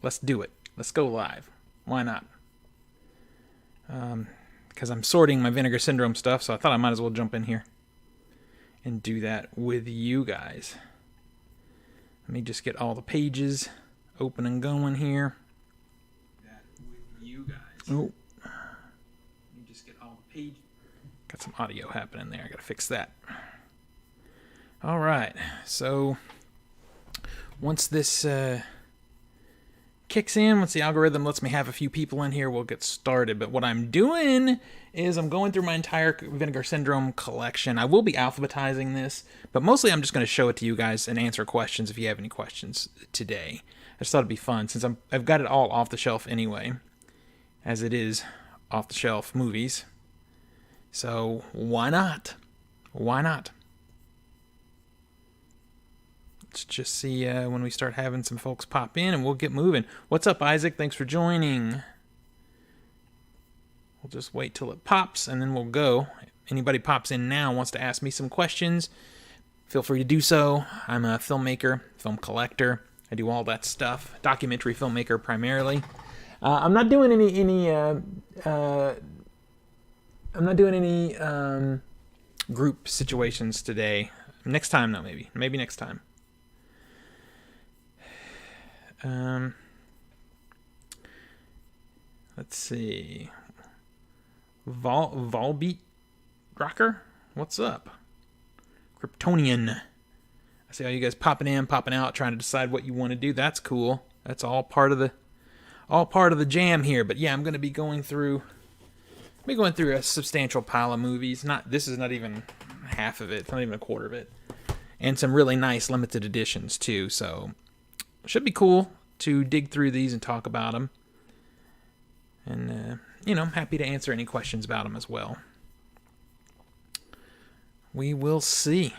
Let's do it. Let's go live. Why not? Because I'm sorting my Vinegar Syndrome stuff, so I thought I might as well jump in here and do that with you guys. Let me just get all the pages open and going here. That with you guys. Oh. Let me just get all the pages. Got some audio happening there. I gotta fix that. All right. So once this kicks in, once the algorithm lets me have a few people in here, we'll get started. But what I'm doing is I'm going through my entire Vinegar Syndrome collection. I will be alphabetizing this, but mostly I'm just going to show it to you guys and answer questions if you have any questions today. I just thought it'd be fun since I've got it all off the shelf anyway, as it is off the shelf movies. So why not? Why not? Let's just see when we start having some folks pop in, and we'll get moving. What's up, Isaac? Thanks for joining. We'll just wait till it pops, and then we'll go. If anybody pops in now and wants to ask me some questions, feel free to do so. I'm a filmmaker, film collector. I do all that stuff. Documentary filmmaker primarily. I'm not doing any group situations today. Next time, though, maybe. Maybe next time. Let's see. Volbeat Rocker? What's up? Kryptonian. I see all you guys popping in, popping out, trying to decide what you want to do. That's cool. That's all part of the jam here. But yeah, I'm going to be going through a substantial pile of movies. This is not even half of it. It's not even a quarter of it. And some really nice limited editions too. So should be cool to dig through these and talk about them. And, I'm happy to answer any questions about them as well. We will see.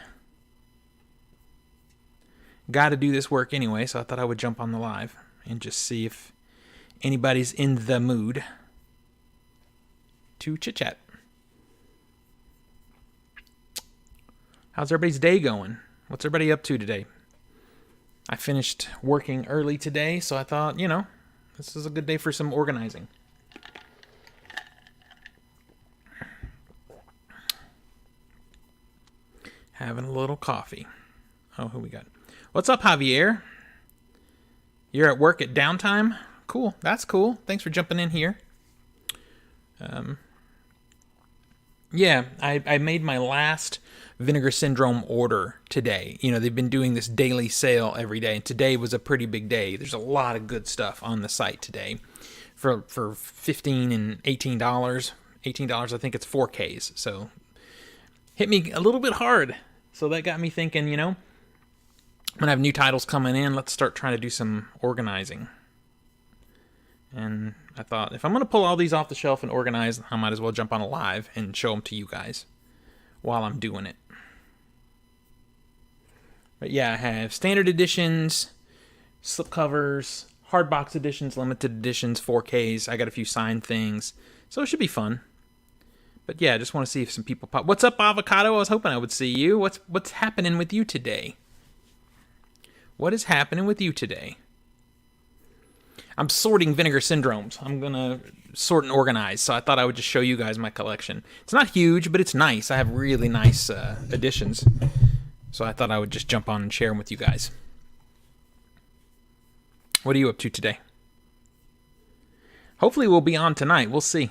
Got to do this work anyway, so I thought I would jump on the live and just see if anybody's in the mood to chit-chat. How's everybody's day going? What's everybody up to today? I finished working early today, so I thought, this is a good day for some organizing. Having a little coffee. Oh, who we got? What's up, Javier? You're at work at downtime? Cool. That's cool. Thanks for jumping in here. Yeah, I made my last Vinegar Syndrome order today. They've been doing this daily sale every day, and today was a pretty big day. There's a lot of good stuff on the site today for $15 and $18. $18, I think it's 4Ks, so hit me a little bit hard. So that got me thinking, when I have new titles coming in, let's start trying to do some organizing. And I thought, if I'm going to pull all these off the shelf and organize, I might as well jump on a live and show them to you guys while I'm doing it. But yeah, I have standard editions, slipcovers, hardbox editions, limited editions, 4Ks. I got a few signed things, so it should be fun. But yeah, I just want to see if some people pop. What's up, Avocado? I was hoping I would see you. What's happening with you today? What is happening with you today? I'm sorting Vinegar Syndromes. I'm going to sort and organize, so I thought I would just show you guys my collection. It's not huge, but it's nice. I have really nice editions, so I thought I would just jump on and share them with you guys. What are you up to today? Hopefully we'll be on tonight. We'll see.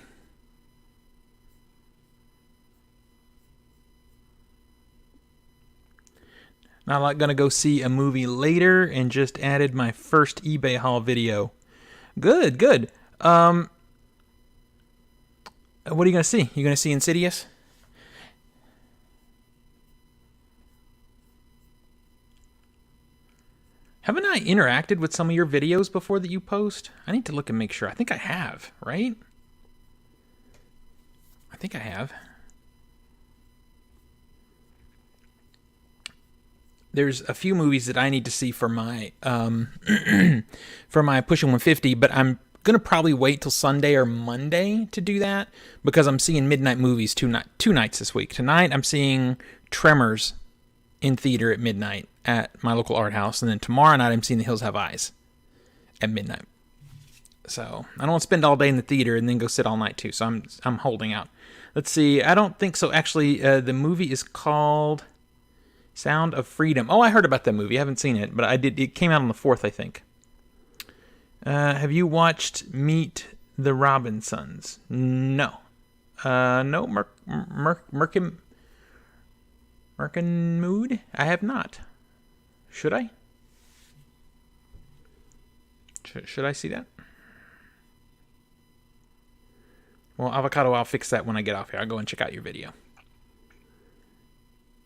Not like gonna go see a movie later and just added my first eBay haul video. Good. What are you gonna see? You gonna see Insidious? Haven't I interacted with some of your videos before that you post? I need to look and make sure. I think I have, right? I think I have. There's a few movies that I need to see for my for my Pushing 150, but I'm gonna probably wait till Sunday or Monday to do that because I'm seeing midnight movies two nights this week. Tonight I'm seeing Tremors in theater at midnight at my local art house, and then tomorrow night I'm seeing The Hills Have Eyes at midnight. So I don't want to spend all day in the theater and then go sit all night too. So I'm holding out. Let's see. I don't think so. Actually, the movie is called Sound of Freedom. Oh, I heard about that movie. I haven't seen it, but I did. It came out on the 4th, I think. Have you watched Meet the Robinsons? No. No. Mood? I have not. Should I? Should I see that? Well, Avocado, I'll fix that when I get off here. I'll go and check out your video.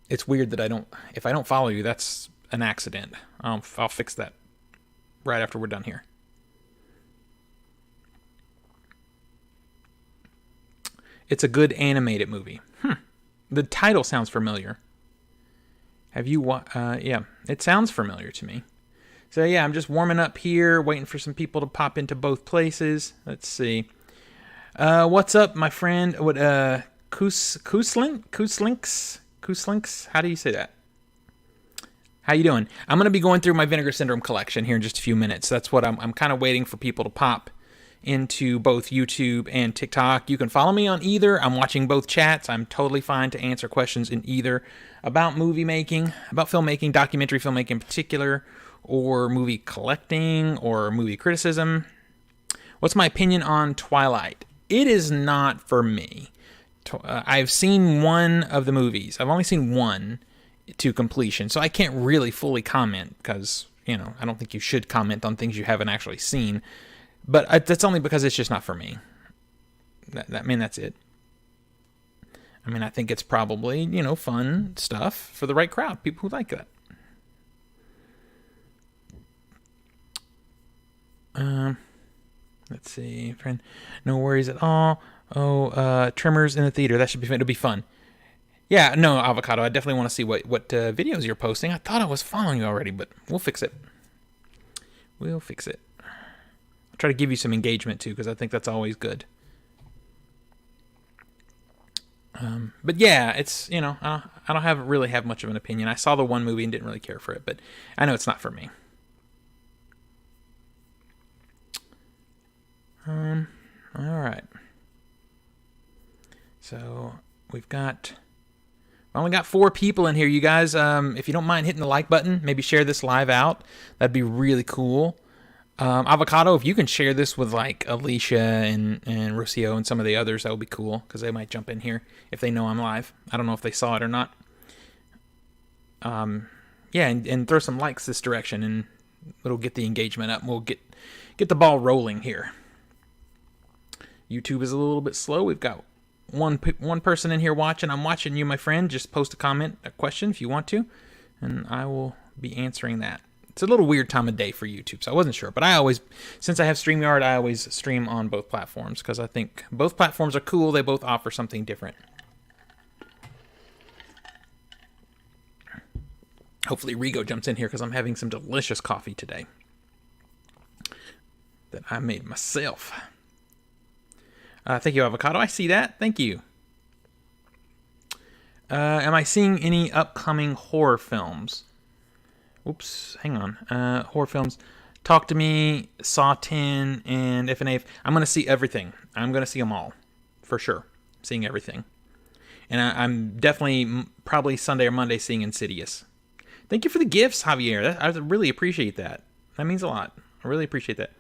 It's weird that if I don't follow you, that's an accident. I'll fix that right after we're done here. It's a good animated movie. The title sounds familiar. Have you yeah, it sounds familiar to me. So yeah, I'm just warming up here, waiting for some people to pop into both places. Let's see. What's up, my friend? What Kuslinks? How do you say that? How you doing? I'm going to be going through my Vinegar Syndrome collection here in just a few minutes. That's what I'm kind of waiting for people to pop into both YouTube and TikTok. You can follow me on either. I'm watching both chats. I'm totally fine to answer questions in either about movie making, about filmmaking, documentary filmmaking in particular, or movie collecting, or movie criticism. What's my opinion on Twilight? It is not for me. I've seen one of the movies. I've only seen one to completion, so I can't really fully comment because, I don't think you should comment on things you haven't actually seen. But that's only because it's just not for me. That's it. I think it's probably, fun stuff for the right crowd, people who like that. Let's see, friend. No worries at all. Oh, Tremors in the theater. That should be fun. It'll be fun. Yeah, no, Avocado. I definitely want to see what videos you're posting. I thought I was following you already, but we'll fix it. I'll try to give you some engagement too, because I think that's always good. But yeah, it's I don't really have much of an opinion. I saw the one movie and didn't really care for it, but I know it's not for me. All right. So we only got 4 people in here, you guys. If you don't mind hitting the like button, maybe share this live out. That'd be really cool. Avocado, if you can share this with like Alicia and Rocio and some of the others, that would be cool because they might jump in here if they know I'm live. I don't know if they saw it or not. Yeah, and throw some likes this direction, and it'll get the engagement up. And we'll get the ball rolling here. YouTube is a little bit slow. We've got one person in here watching. I'm watching you, my friend. Just post a comment, a question if you want to, and I will be answering that. It's a little weird time of day for YouTube, so I wasn't sure. But since I have StreamYard, I always stream on both platforms because I think both platforms are cool. They both offer something different. Hopefully Rigo jumps in here because I'm having some delicious coffee today that I made myself. Thank you, Avocado. I see that. Thank you. Am I seeing any upcoming horror films? Oops, hang on. Horror films. Talk to Me, Saw 10, and If and If. I'm going to see everything. I'm going to see them all. For sure. Seeing everything. And I'm definitely, probably Sunday or Monday, seeing Insidious. Thank you for the gifts, Javier. I really appreciate that. That means a lot. I really appreciate that.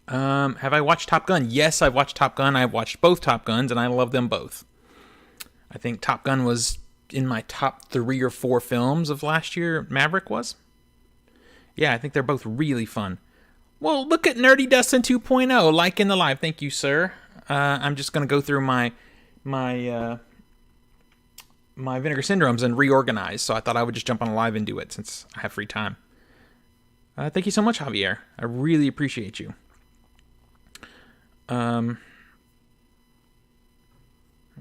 Have I watched Top Gun? Yes, I've watched Top Gun. I've watched both Top Guns, and I love them both. I think Top Gun was in my top 3 or 4 films of last year. Maverick was. Yeah, I think they're both really fun. Well, look at Nerdy Dustin 2.0, liking the live. Thank you, sir. I'm just going to go through my Vinegar Syndromes and reorganize, so I thought I would just jump on a live and do it since I have free time. Thank you so much, Javier. I really appreciate you.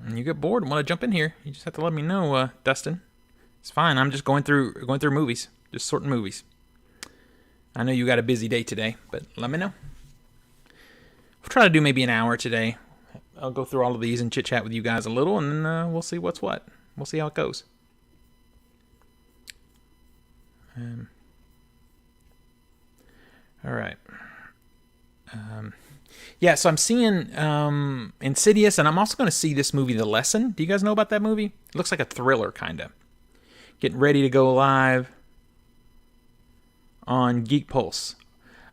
And you get bored and want to jump in here, you just have to let me know, Dustin. It's fine. I'm just going through movies, just sorting movies. I know you got a busy day today, but let me know. I'll try to do maybe an hour today. I'll go through all of these and chit chat with you guys a little, and then we'll see what's what. We'll see how it goes. All right. Yeah, so I'm seeing Insidious, and I'm also going to see this movie, The Lesson. Do you guys know about that movie? It looks like a thriller, kind of. Getting ready to go live on Geek Pulse.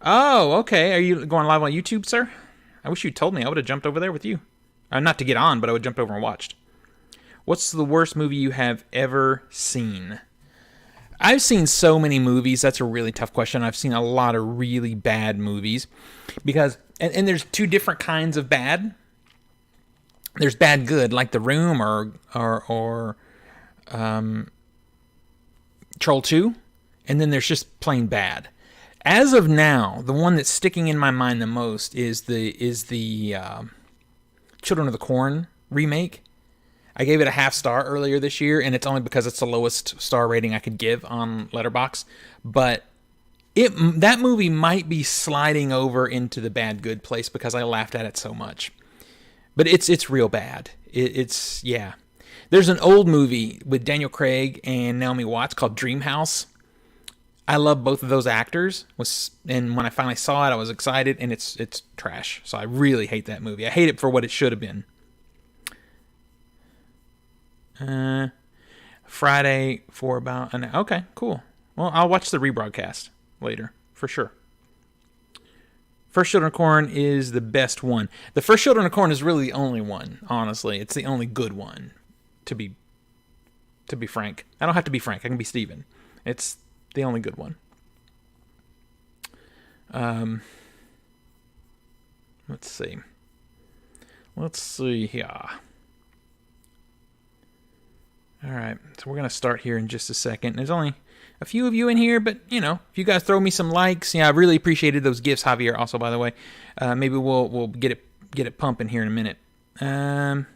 Oh, okay. Are you going live on YouTube, sir? I wish you told me. I would have jumped over there with you. Not to get on, but I would have jumped over and watched. What's the worst movie you have ever seen? I've seen so many movies. That's a really tough question. I've seen a lot of really bad movies. Because, and there's two different kinds of bad. There's bad good, like The Room or Troll 2. And then there's just plain bad. As of now, the one that's sticking in my mind the most is the Children of the Corn remake. I gave it a 0.5 star earlier this year, and it's only because it's the lowest star rating I could give on Letterboxd. But that movie might be sliding over into the bad good place because I laughed at it so much. But it's real bad. It's yeah. There's an old movie with Daniel Craig and Naomi Watts called Dream House. I love both of those actors, and when I finally saw it, I was excited, and it's trash. So I really hate that movie. I hate it for what it should have been. Friday for about an hour. Okay, cool. Well, I'll watch the rebroadcast later, for sure. First Children of Corn is the best one. The First Children of Corn is really the only one, honestly. It's the only good one, to be frank. I don't have to be Frank. I can be Steven. It's the only good one. Let's see. Let's see here. All right, so we're going to start here in just a second. There's only a few of you in here, but, you know, if you guys throw me some likes, yeah, I really appreciated those gifts, Javier, also, by the way. Maybe we'll get it pumping here in a minute. And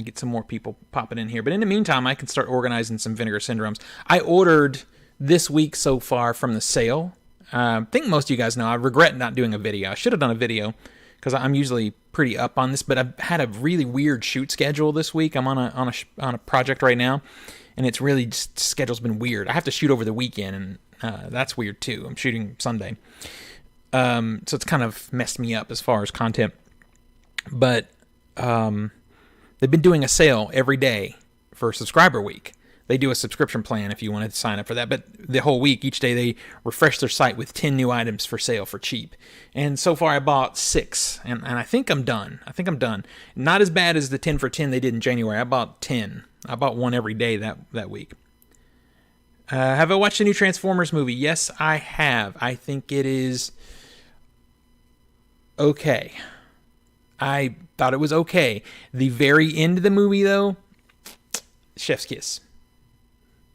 get some more people popping in here. But in the meantime, I can start organizing some Vinegar Syndromes. I ordered this week so far from the sale. I think most of you guys know I regret not doing a video. I should have done a video because I'm usually pretty up on this, but I've had a really weird shoot schedule this week. I'm on a project right now, and it's really just, schedule's been weird. I have to shoot over the weekend, and that's weird too. I'm shooting Sunday. So it's kind of messed me up as far as content. But they've been doing a sale every day for Subscriber Week. They do a subscription plan if you wanted to sign up for that. But the whole week, each day, they refresh their site with 10 new items for sale for cheap. And so far, I bought 6. And I think I'm done. Not as bad as the 10 for 10 they did in January. I bought 10. I bought one every day that week. Have I watched the new Transformers movie? Yes, I have. I think it is okay. I thought it was okay. The very end of the movie, though, chef's kiss.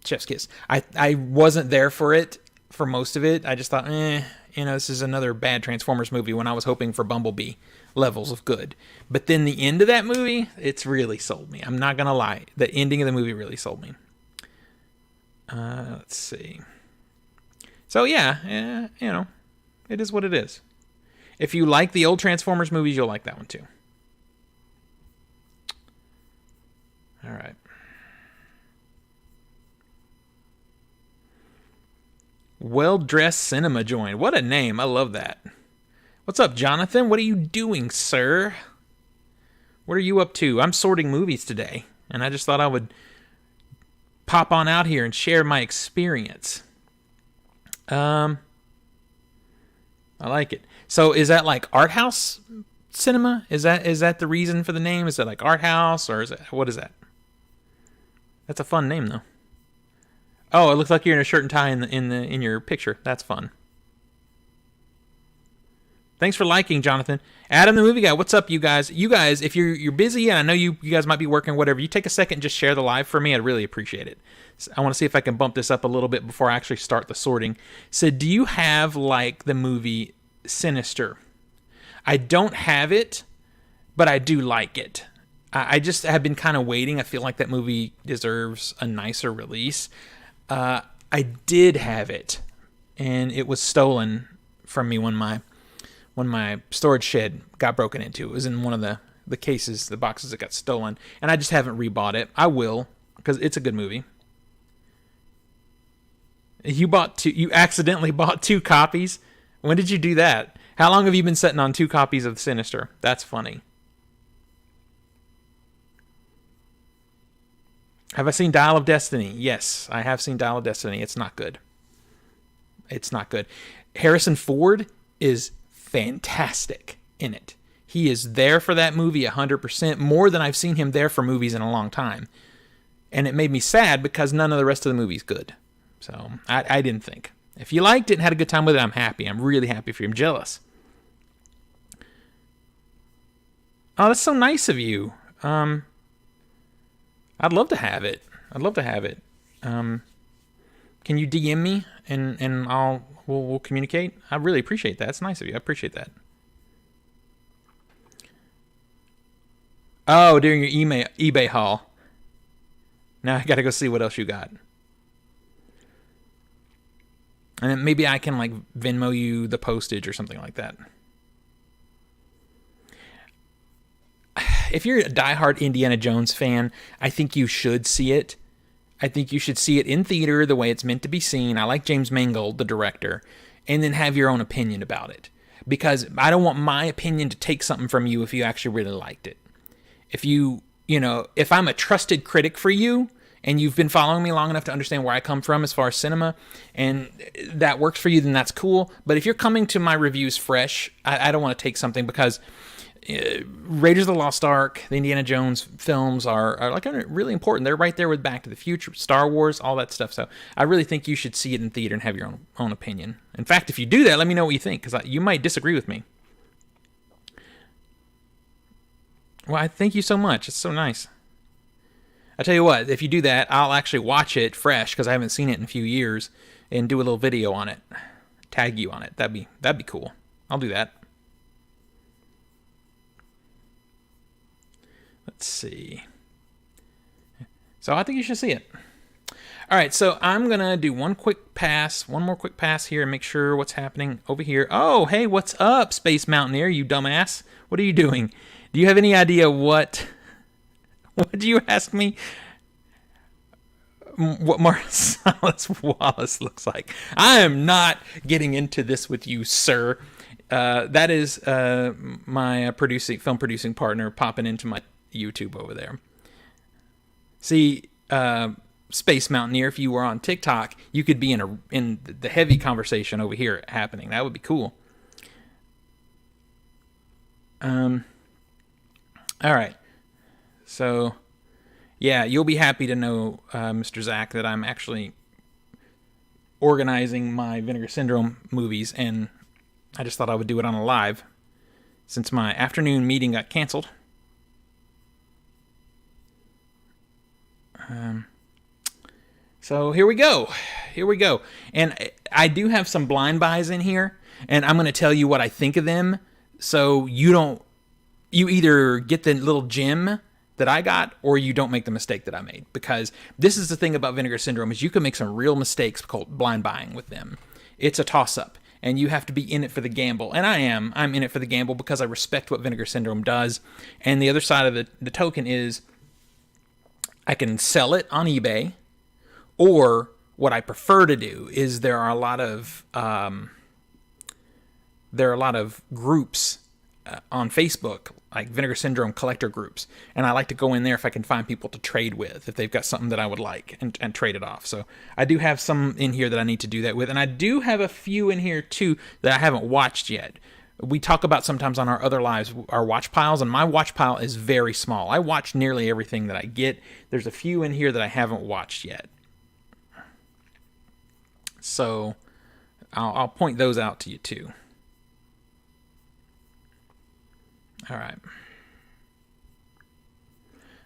Chef's kiss. I wasn't there for it, for most of it. I just thought, this is another bad Transformers movie when I was hoping for Bumblebee levels of good. But then the end of that movie, it's really sold me. I'm not going to lie. The ending of the movie really sold me. Let's see. So, yeah, it is what it is. If you like the old Transformers movies, you'll like that one too. All right. Well-Dressed Cinema joined. What a name. I love that. What's up, Jonathan? What are you doing, sir? What are you up to? I'm sorting movies today, and I just thought I would pop on out here and share my experience. I like it. So is that like art house cinema? Is that the reason for the name? Is it like art house, or what is that? That's a fun name though. Oh, it looks like you're in a shirt and tie in your picture. That's fun. Thanks for liking, Jonathan. Adam the Movie Guy, what's up, you guys? You guys, if you're busy, and I know you guys might be working, whatever, you take a second and just share the live for me. I'd really appreciate it. So I want to see if I can bump this up a little bit before I actually start the sorting. So do you have, like, the movie Sinister? I don't have it, but I do like it. I just have been kind of waiting. I feel like that movie deserves a nicer release. I did have it, and it was stolen from me when my storage shed got broken into. It was in one of the cases, the boxes that got stolen, and I just haven't rebought it. I will, because it's a good movie. You accidentally bought 2 copies? When did you do that? How long have you been sitting on 2 copies of Sinister? That's funny. Have I seen Dial of Destiny? Yes, I have seen Dial of Destiny. It's not good. It's not good. Harrison Ford is fantastic in it. He is there for that movie 100%, more than I've seen him there for movies in a long time. And it made me sad because none of the rest of the movie's good. So I didn't think. If you liked it and had a good time with it, I'm happy. I'm really happy for you. I'm jealous. Oh, that's so nice of you. I'd love to have it. Can you DM me and we'll communicate? I really appreciate that. It's nice of you. I appreciate that. Oh, during your eBay haul. Now I gotta go see what else you got. And then maybe I can like Venmo you the postage or something like that. If you're a diehard Indiana Jones fan, I think you should see it. I think you should see it in theater the way it's meant to be seen. I like James Mangold, the director, and then have your own opinion about it. Because I don't want my opinion to take something from you if you actually really liked it. If I'm a trusted critic for you, and you've been following me long enough to understand where I come from as far as cinema, and that works for you, then that's cool. But if you're coming to my reviews fresh, I don't want to take something because Raiders of the Lost Ark, the Indiana Jones films are like really important. They're right there with Back to the Future, Star Wars, all that stuff. So I really think you should see it in theater and have your own opinion. In fact, if you do that, let me know what you think, because you might disagree with me. Well, I thank you so much. It's so nice. I tell you what, if you do that, I'll actually watch it fresh because I haven't seen it in a few years and do a little video on it. Tag you on it. That'd be cool. I'll do that. Let's see. So I think you should see it. All right, so I'm going to do one more quick pass here and make sure what's happening over here. Oh, hey, what's up, Space Mountaineer, you dumbass? What are you doing? Do you have any idea what do you ask me? What Marcellus Wallace looks like? I am not getting into this with you, sir. That is my film producing partner popping into my YouTube over there. See, Space Mountaineer, if you were on TikTok, you could be in the heavy conversation over here happening. That would be cool. All right. So, yeah, you'll be happy to know, Mr. Zach, that I'm actually organizing my Vinegar Syndrome movies, and I just thought I would do it on a live since my afternoon meeting got canceled. So here we go. And I do have some blind buys in here, and I'm going to tell you what I think of them, so you either get the little gem that I got, or you don't make the mistake that I made. Because this is the thing about Vinegar Syndrome, is you can make some real mistakes called blind buying with them. It's a toss-up, and you have to be in it for the gamble. And I'm in it for the gamble because I respect what Vinegar Syndrome does. And the other side of the token is I can sell it on eBay, or what I prefer to do is there are a lot of groups on Facebook, like Vinegar Syndrome collector groups, and I like to go in there if I can find people to trade with, if they've got something that I would like, and trade it off. So I do have some in here that I need to do that with, and I do have a few in here too that I haven't watched yet. We talk about sometimes on our other lives, our watch piles, and my watch pile is very small. I watch nearly everything that I get. There's a few in here that I haven't watched yet. So I'll point those out to you too. All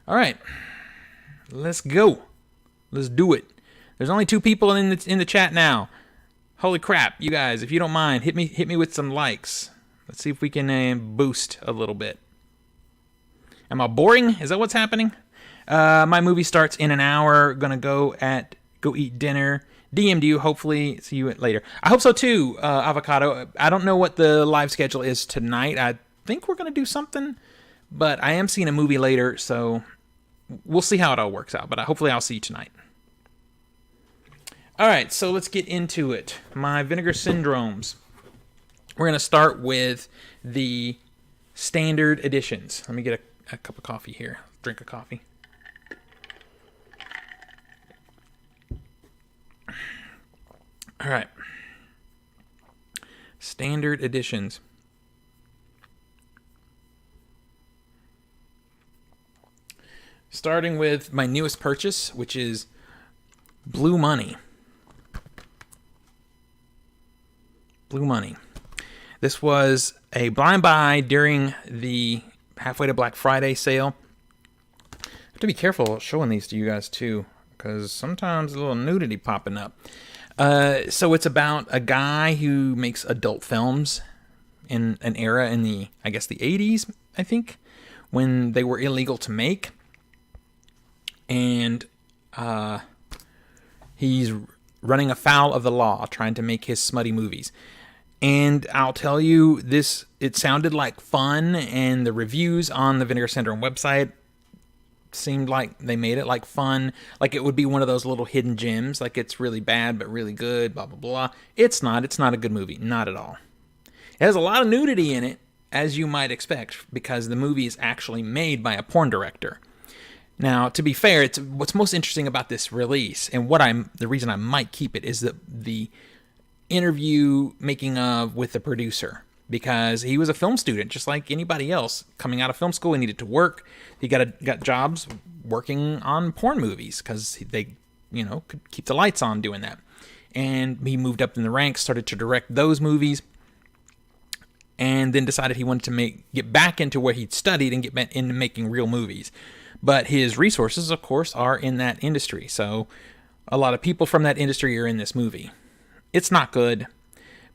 right. Let's go. Let's do it. There's only 2 people in the chat now. Holy crap, you guys! If you don't mind, hit me with some likes. Let's see if we can boost a little bit. Am I boring? Is that what's happening? My movie starts in an hour. Gonna go eat dinner. DM'd you. Hopefully, see you later. I hope so too. Avocado. I don't know what the live schedule is tonight. I think we're gonna do something, but I am seeing a movie later, so we'll see how it all works out. But hopefully, I'll see you tonight. All right, so let's get into it. My Vinegar Syndromes. We're going to start with the standard editions. Let me get a cup of coffee here. Drink a coffee. All right. Standard editions. Starting with my newest purchase, which is Blue Money. Blue Money. This was a blind buy during the halfway to Black Friday sale. I have to be careful showing these to you guys too, because sometimes a little nudity popping up. So it's about a guy who makes adult films in an era in the, I guess, the 80s, I think, when they were illegal to make. And he's running afoul of the law, trying to make his smutty movies. And I'll tell you, it sounded like fun, and the reviews on the Vinegar Syndrome website seemed like they made it like fun, like it would be one of those little hidden gems, like it's really bad but really good, blah, blah, blah. It's not a good movie, not at all. It has a lot of nudity in it, as you might expect, because the movie is actually made by a porn director. Now, to be fair, what's most interesting about this release, and the reason I might keep it, is the interview making of with the producer, because he was a film student just like anybody else coming out of film school. He needed to work. He got jobs working on porn movies because they could keep the lights on doing that, and he moved up in the ranks, started to direct those movies, and then decided he wanted to get back into where he'd studied and get back into making real movies. But his resources, of course, are in that industry, so a lot of people from that industry are in this movie. It's not good,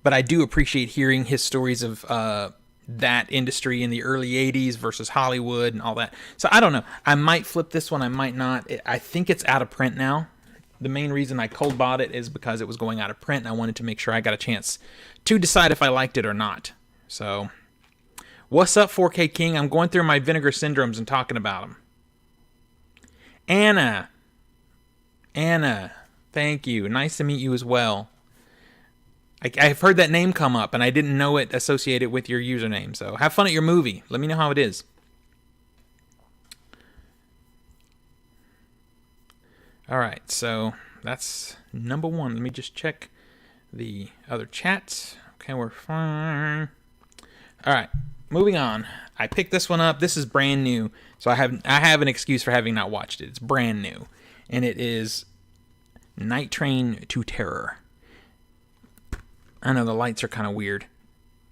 but I do appreciate hearing his stories of that industry in the early 80s versus Hollywood and all that. So I don't know. I might flip this one. I might not. I think it's out of print now. The main reason I cold bought it is because it was going out of print, and I wanted to make sure I got a chance to decide if I liked it or not. So, what's up, 4K King? I'm going through my Vinegar Syndromes and talking about them. Anna, thank you. Nice to meet you as well. I've heard that name come up, and I didn't know it associated with your username. So have fun at your movie. Let me know how it is. All right, so that's number one. Let me just check the other chats. Okay, we're fine. All right, moving on. I picked this one up. This is brand new, so I have an excuse for having not watched it. It's brand new, and it is Night Train to Terror. I know the lights are kind of weird.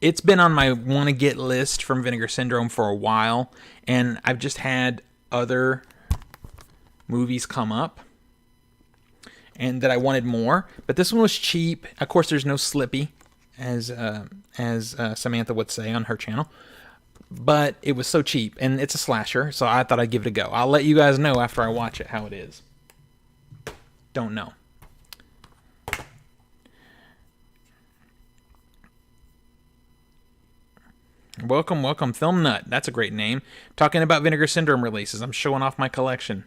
It's been on my want-to-get list from Vinegar Syndrome for a while, and I've just had other movies come up and that I wanted more. But this one was cheap. Of course, there's no Slippy, as Samantha would say on her channel. But it was so cheap, and it's a slasher, so I thought I'd give it a go. I'll let you guys know after I watch it how it is. Don't know. Welcome, Film Nut. That's a great name. Talking about Vinegar Syndrome releases. I'm showing off my collection.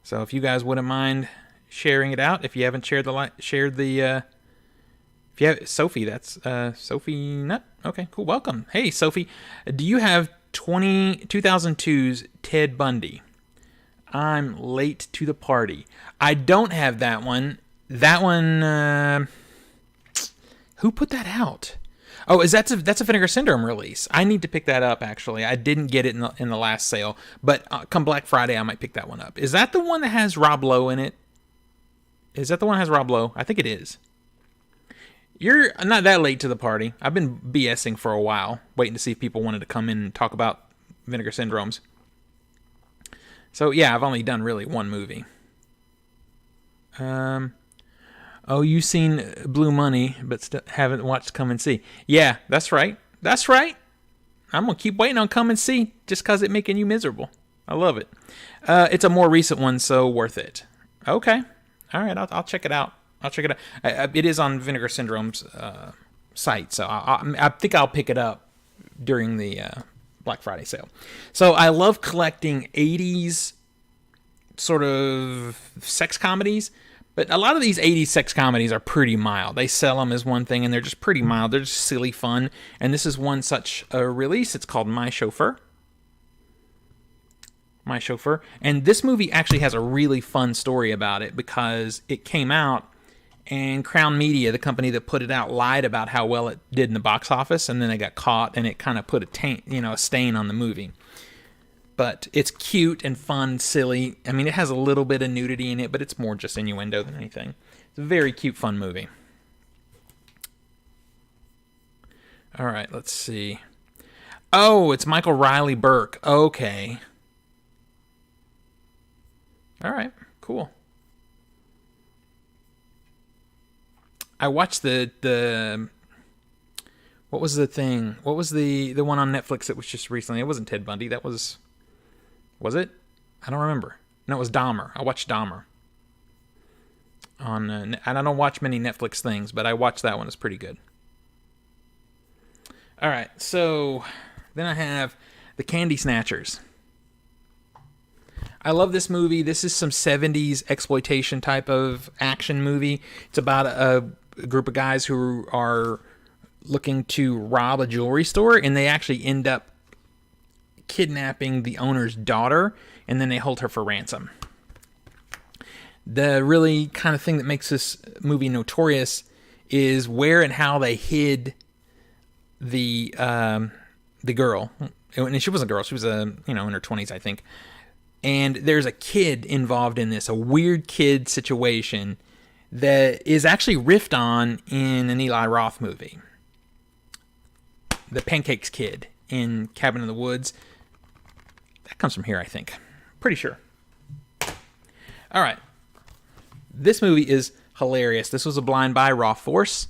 So if you guys wouldn't mind sharing it out, if you haven't shared if you have Sophie, that's Sophie Nut. Okay, cool. Welcome. Hey, Sophie. Do you have 2002's Ted Bundy? I'm late to the party. I don't have that one. That one. Who put that out? Oh, that's a Vinegar Syndrome release. I need to pick that up, actually. I didn't get it in the last sale, but come Black Friday, I might pick that one up. Is that the one that has Rob Lowe in it? Is that the one that has Rob Lowe? I think it is. You're not that late to the party. I've been BSing for a while, waiting to see if people wanted to come in and talk about Vinegar Syndromes. So, yeah, I've only done really one movie. Oh, you've seen Blue Money, but haven't watched Come and See. Yeah, that's right. That's right. I'm going to keep waiting on Come and See just because it's making you miserable. I love it. It's a more recent one, so worth it. Okay. All right, I'll check it out. It is on Vinegar Syndrome's site, so I think I'll pick it up during the Black Friday sale. So I love collecting 80s sort of sex comedies, But a lot of these 80s sex comedies are pretty mild. They sell them as one thing, and they're just pretty mild. They're just silly fun. And this is one such a release. It's called My Chauffeur. My Chauffeur. And this movie actually has a really fun story about it because it came out, and Crown Media, the company that put it out, lied about how well it did in the box office, and then they got caught, and it kind of put a stain on the movie. But it's cute and fun, silly. I mean, it has a little bit of nudity in it, but it's more just innuendo than anything. It's a very cute, fun movie. All right, let's see. Oh, it's Michael Riley Burke. Okay. All right, cool. I watched the what was the thing? What was the one on Netflix that was just recently? It wasn't Ted Bundy. That was it? I don't remember. No, it was Dahmer. I watched Dahmer. And I don't watch many Netflix things, but I watched that one. It's pretty good. All right, so then I have The Candy Snatchers. I love this movie. This is some 70s exploitation type of action movie. It's about a group of guys who are looking to rob a jewelry store, and they actually end up kidnapping the owner's daughter, and then they hold her for ransom. The really kind of thing that makes this movie notorious is where and how they hid the girl. And she wasn't a girl. She was in her 20s, I think. And there's a kid involved in this, a weird kid situation that is actually riffed on in an Eli Roth movie. The Pancakes Kid in Cabin in the Woods. That comes from here, I think. Pretty sure. All right. This movie is hilarious. This was a blind buy, raw force.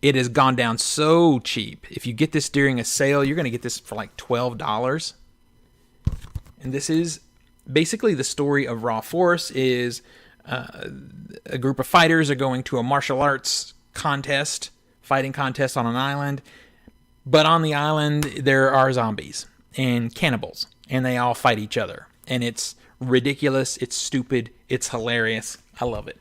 It has gone down so cheap. If you get this during a sale, you're going to get this for like $12. And this is basically the story of Raw Force. Is a group of fighters are going to a martial arts fighting contest on an island. But on the island, there are zombies and cannibals, and they all fight each other. And it's ridiculous, it's stupid, it's hilarious. I love it.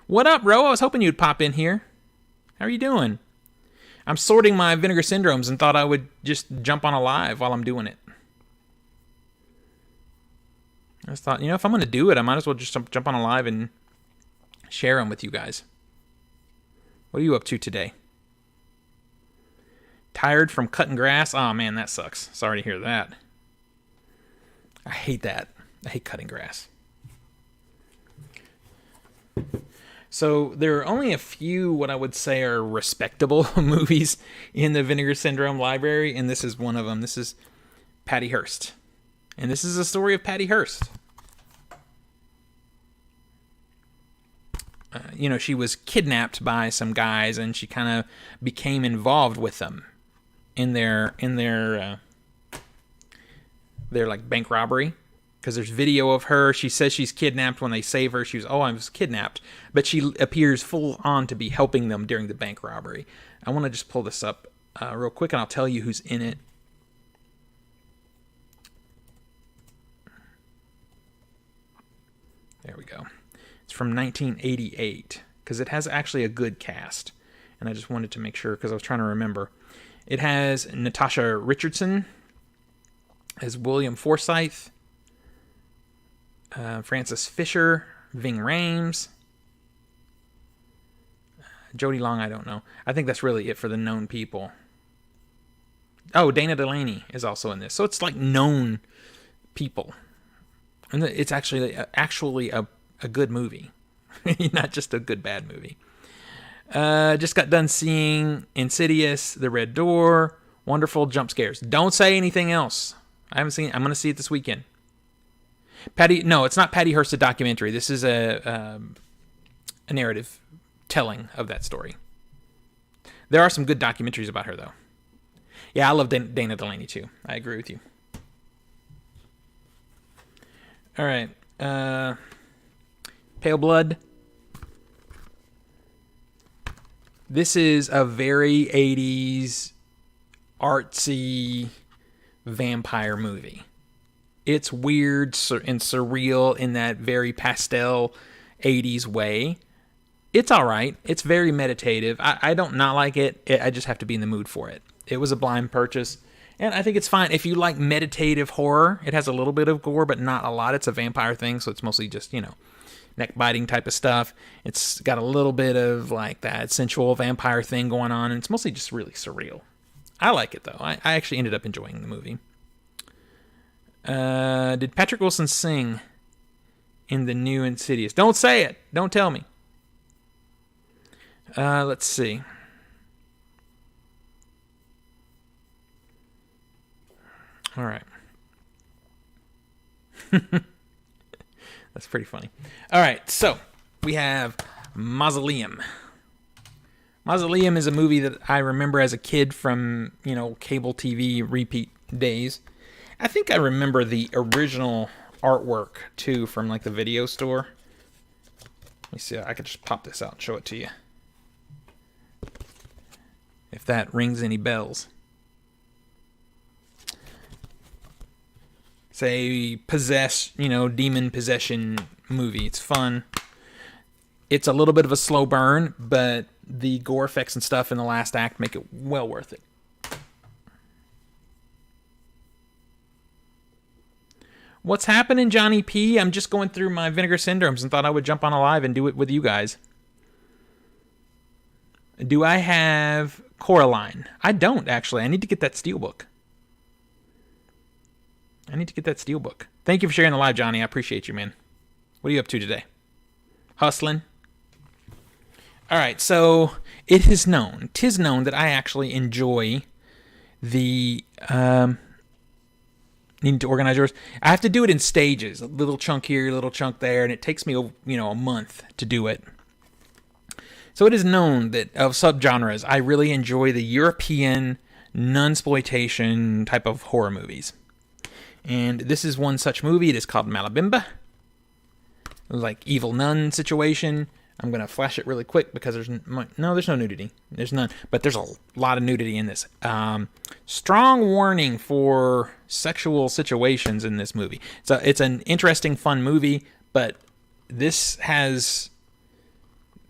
What up, Ro? I was hoping you'd pop in here. How are you doing? I'm sorting my Vinegar Syndromes and thought I would just jump on a live while I'm doing it. I just thought, if I'm going to do it, I might as well just jump on a live and share them with you guys. What are you up to today? Tired from cutting grass? Oh man, that sucks. Sorry to hear that. I hate that. I hate cutting grass. So there are only a few what I would say are respectable movies in the Vinegar Syndrome library, and this is one of them. This is Patty Hearst. And this is a story of Patty Hearst. She was kidnapped by some guys, and she kind of became involved with them in their like bank robbery. Because there's video of her. She says she's kidnapped when they save her. I was kidnapped. But she appears full on to be helping them during the bank robbery. I want to just pull this up real quick, and I'll tell you who's in it. There we go. It's from 1988. Because it has actually a good cast. And I just wanted to make sure, because I was trying to remember. It has Natasha Richardson as William Forsythe. Francis Fisher, Ving Rhames, Jody Long, I don't know. I think that's really it for the known people. Oh, Dana Delaney is also in this. So it's like known people. And it's actually a good movie. Not just a good, bad movie. Just got done seeing Insidious, The Red Door, wonderful jump scares. Don't say anything else. I haven't seen it. I'm going to see it this weekend. No, it's not Patty Hearst, a documentary. This is a narrative telling of that story. There are some good documentaries about her, though. Yeah, I love Dana Delaney, too. I agree with you. All right. Pale Blood. This is a very 80s, artsy vampire movie. It's weird and surreal in that very pastel 80s way. It's all right. It's very meditative. I don't not like it. I just have to be in the mood for it. It was a blind purchase, and I think it's fine. If you like meditative horror, it has a little bit of gore, but not a lot. It's a vampire thing, so it's mostly just, neck-biting type of stuff. It's got a little bit of, like, that sensual vampire thing going on, and it's mostly just really surreal. I like it, though. I actually ended up enjoying the movie. Did Patrick Wilson sing in the new Insidious? Don't say it! Don't tell me. Let's see. All right. That's pretty funny. All right, so we have Mausoleum. Mausoleum is a movie that I remember as a kid from, cable TV repeat days. I think I remember the original artwork, too, from, like, the video store. Let me see. I could just pop this out and show it to you, if that rings any bells. It's a demon possession movie. It's fun. It's a little bit of a slow burn, but the gore effects and stuff in the last act make it well worth it. What's happening, Johnny P? I'm just going through my Vinegar Syndromes and thought I would jump on a live and do it with you guys. Do I have Coraline? I don't, actually. I need to get that steelbook. Thank you for sharing the live, Johnny. I appreciate you, man. What are you up to today? Hustling? All right, so tis known that I actually enjoy the... Need to organize yours. I have to do it in stages. A little chunk here, a little chunk there, and it takes me, a month to do it. So it is known that of subgenres, I really enjoy the European nunsploitation type of horror movies. And this is one such movie. It is called Malabimba. Like evil nun situation. I'm going to flash it really quick because there's no nudity. There's none. But there's a lot of nudity in this. Strong warning for sexual situations in this movie. So it's an interesting, fun movie, but this has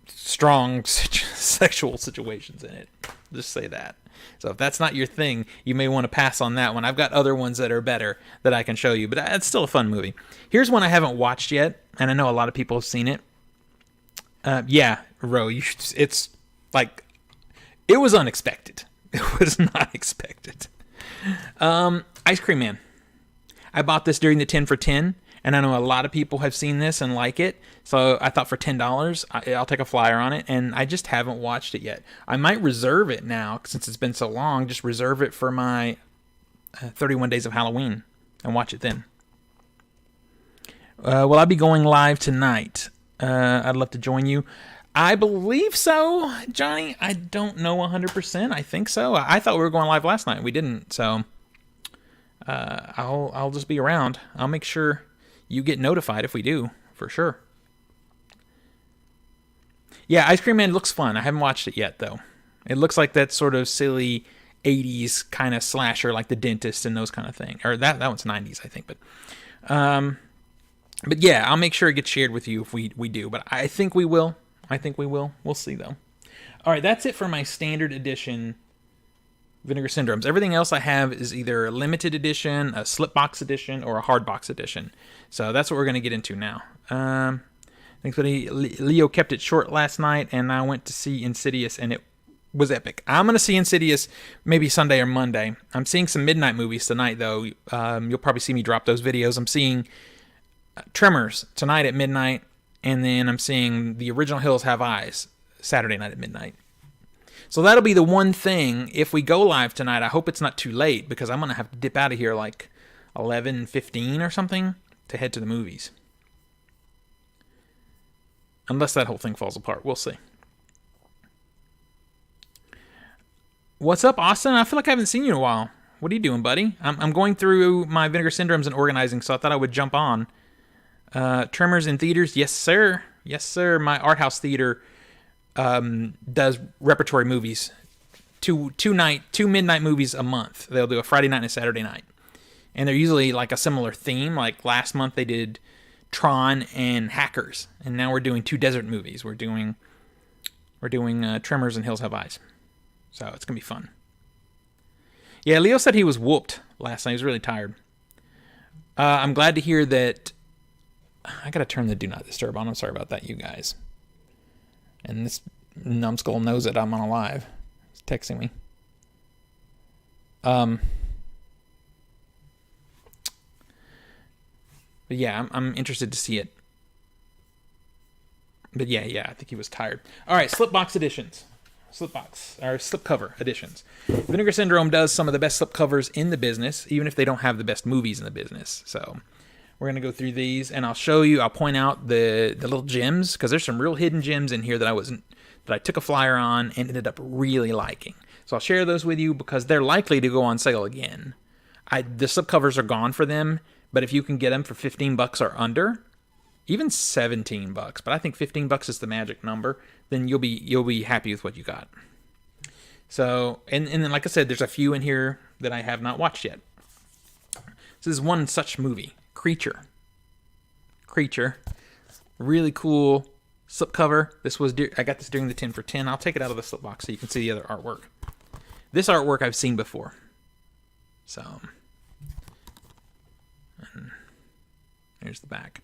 strong sexual situations in it. Just say that. So if that's not your thing, you may want to pass on that one. I've got other ones that are better that I can show you, but it's still a fun movie. Here's one I haven't watched yet, and I know a lot of people have seen it. Yeah, Ro, it's like, it was unexpected. It was not expected. Ice Cream Man. I bought this during the 10 for 10, and I know a lot of people have seen this and like it, so I thought for $10, I'll take a flyer on it, and I just haven't watched it yet. I might reserve it now, since it's been so long, just reserve it for my 31 Days of Halloween, and watch it then. Will I be going live tonight? I'd love to join you. I believe so, Johnny. I don't know 100%. I think so. I thought we were going live last night. We didn't, so I'll just be around. I'll make sure you get notified if we do, for sure. Yeah, Ice Cream Man looks fun. I haven't watched it yet, though. It looks like that sort of silly 80s kind of slasher, like The Dentist and those kind of things. Or that one's 90s, I think. But yeah, I'll make sure it gets shared with you if we do. But I think we will. We'll see, though. All right, that's it for my standard edition Vinegar Syndromes. Everything else I have is either a limited edition, a slip box edition, or a hard box edition. So that's what we're going to get into now. Thanks, buddy. Leo kept it short last night, and I went to see Insidious, and it was epic. I'm going to see Insidious maybe Sunday or Monday. I'm seeing some midnight movies tonight, though. You'll probably see me drop those videos. I'm seeing Tremors tonight at midnight, and then I'm seeing The Original Hills Have Eyes Saturday night at midnight. So that'll be the one thing. If we go live tonight, I hope it's not too late, because I'm going to have to dip out of here like 11:15 or something to head to the movies. Unless that whole thing falls apart. We'll see. What's up, Austin? I feel like I haven't seen you in a while. What are you doing, buddy? I'm going through my Vinegar Syndromes and organizing, so I thought I would jump on. Tremors in theaters? Yes, sir. Yes, sir. My art house theater does repertory movies. Two midnight movies a month. They'll do a Friday night and a Saturday night. And they're usually like a similar theme. Like last month they did Tron and Hackers, and now we're doing 2 desert movies. We're doing Tremors and Hills Have Eyes. So it's gonna be fun. Yeah, Leo said he was whooped last night. He was really tired. I'm glad to hear that. I gotta turn the Do Not Disturb on. I'm sorry about that, you guys. And this numbskull knows that I'm on a live. He's texting me. But yeah, I'm interested to see it. But yeah, I think he was tired. All right, slipbox editions. Slipcover editions. Vinegar Syndrome does some of the best slipcovers in the business, even if they don't have the best movies in the business. So we're going to go through these, and I'll point out the little gems, because there's some real hidden gems in here that I took a flyer on and ended up really liking. So I'll share those with you because they're likely to go on sale again. The slipcovers are gone for them, but if you can get them for $15 or under, even $17, but I think $15 is the magic number, then you'll be happy with what you got. So, and then like I said, there's a few in here that I have not watched yet. This is one such movie, Creature. Really cool slipcover. I got this during the 10 for 10. I'll take it out of the slipbox so you can see the other artwork. This artwork I've seen before. So, and there's the back.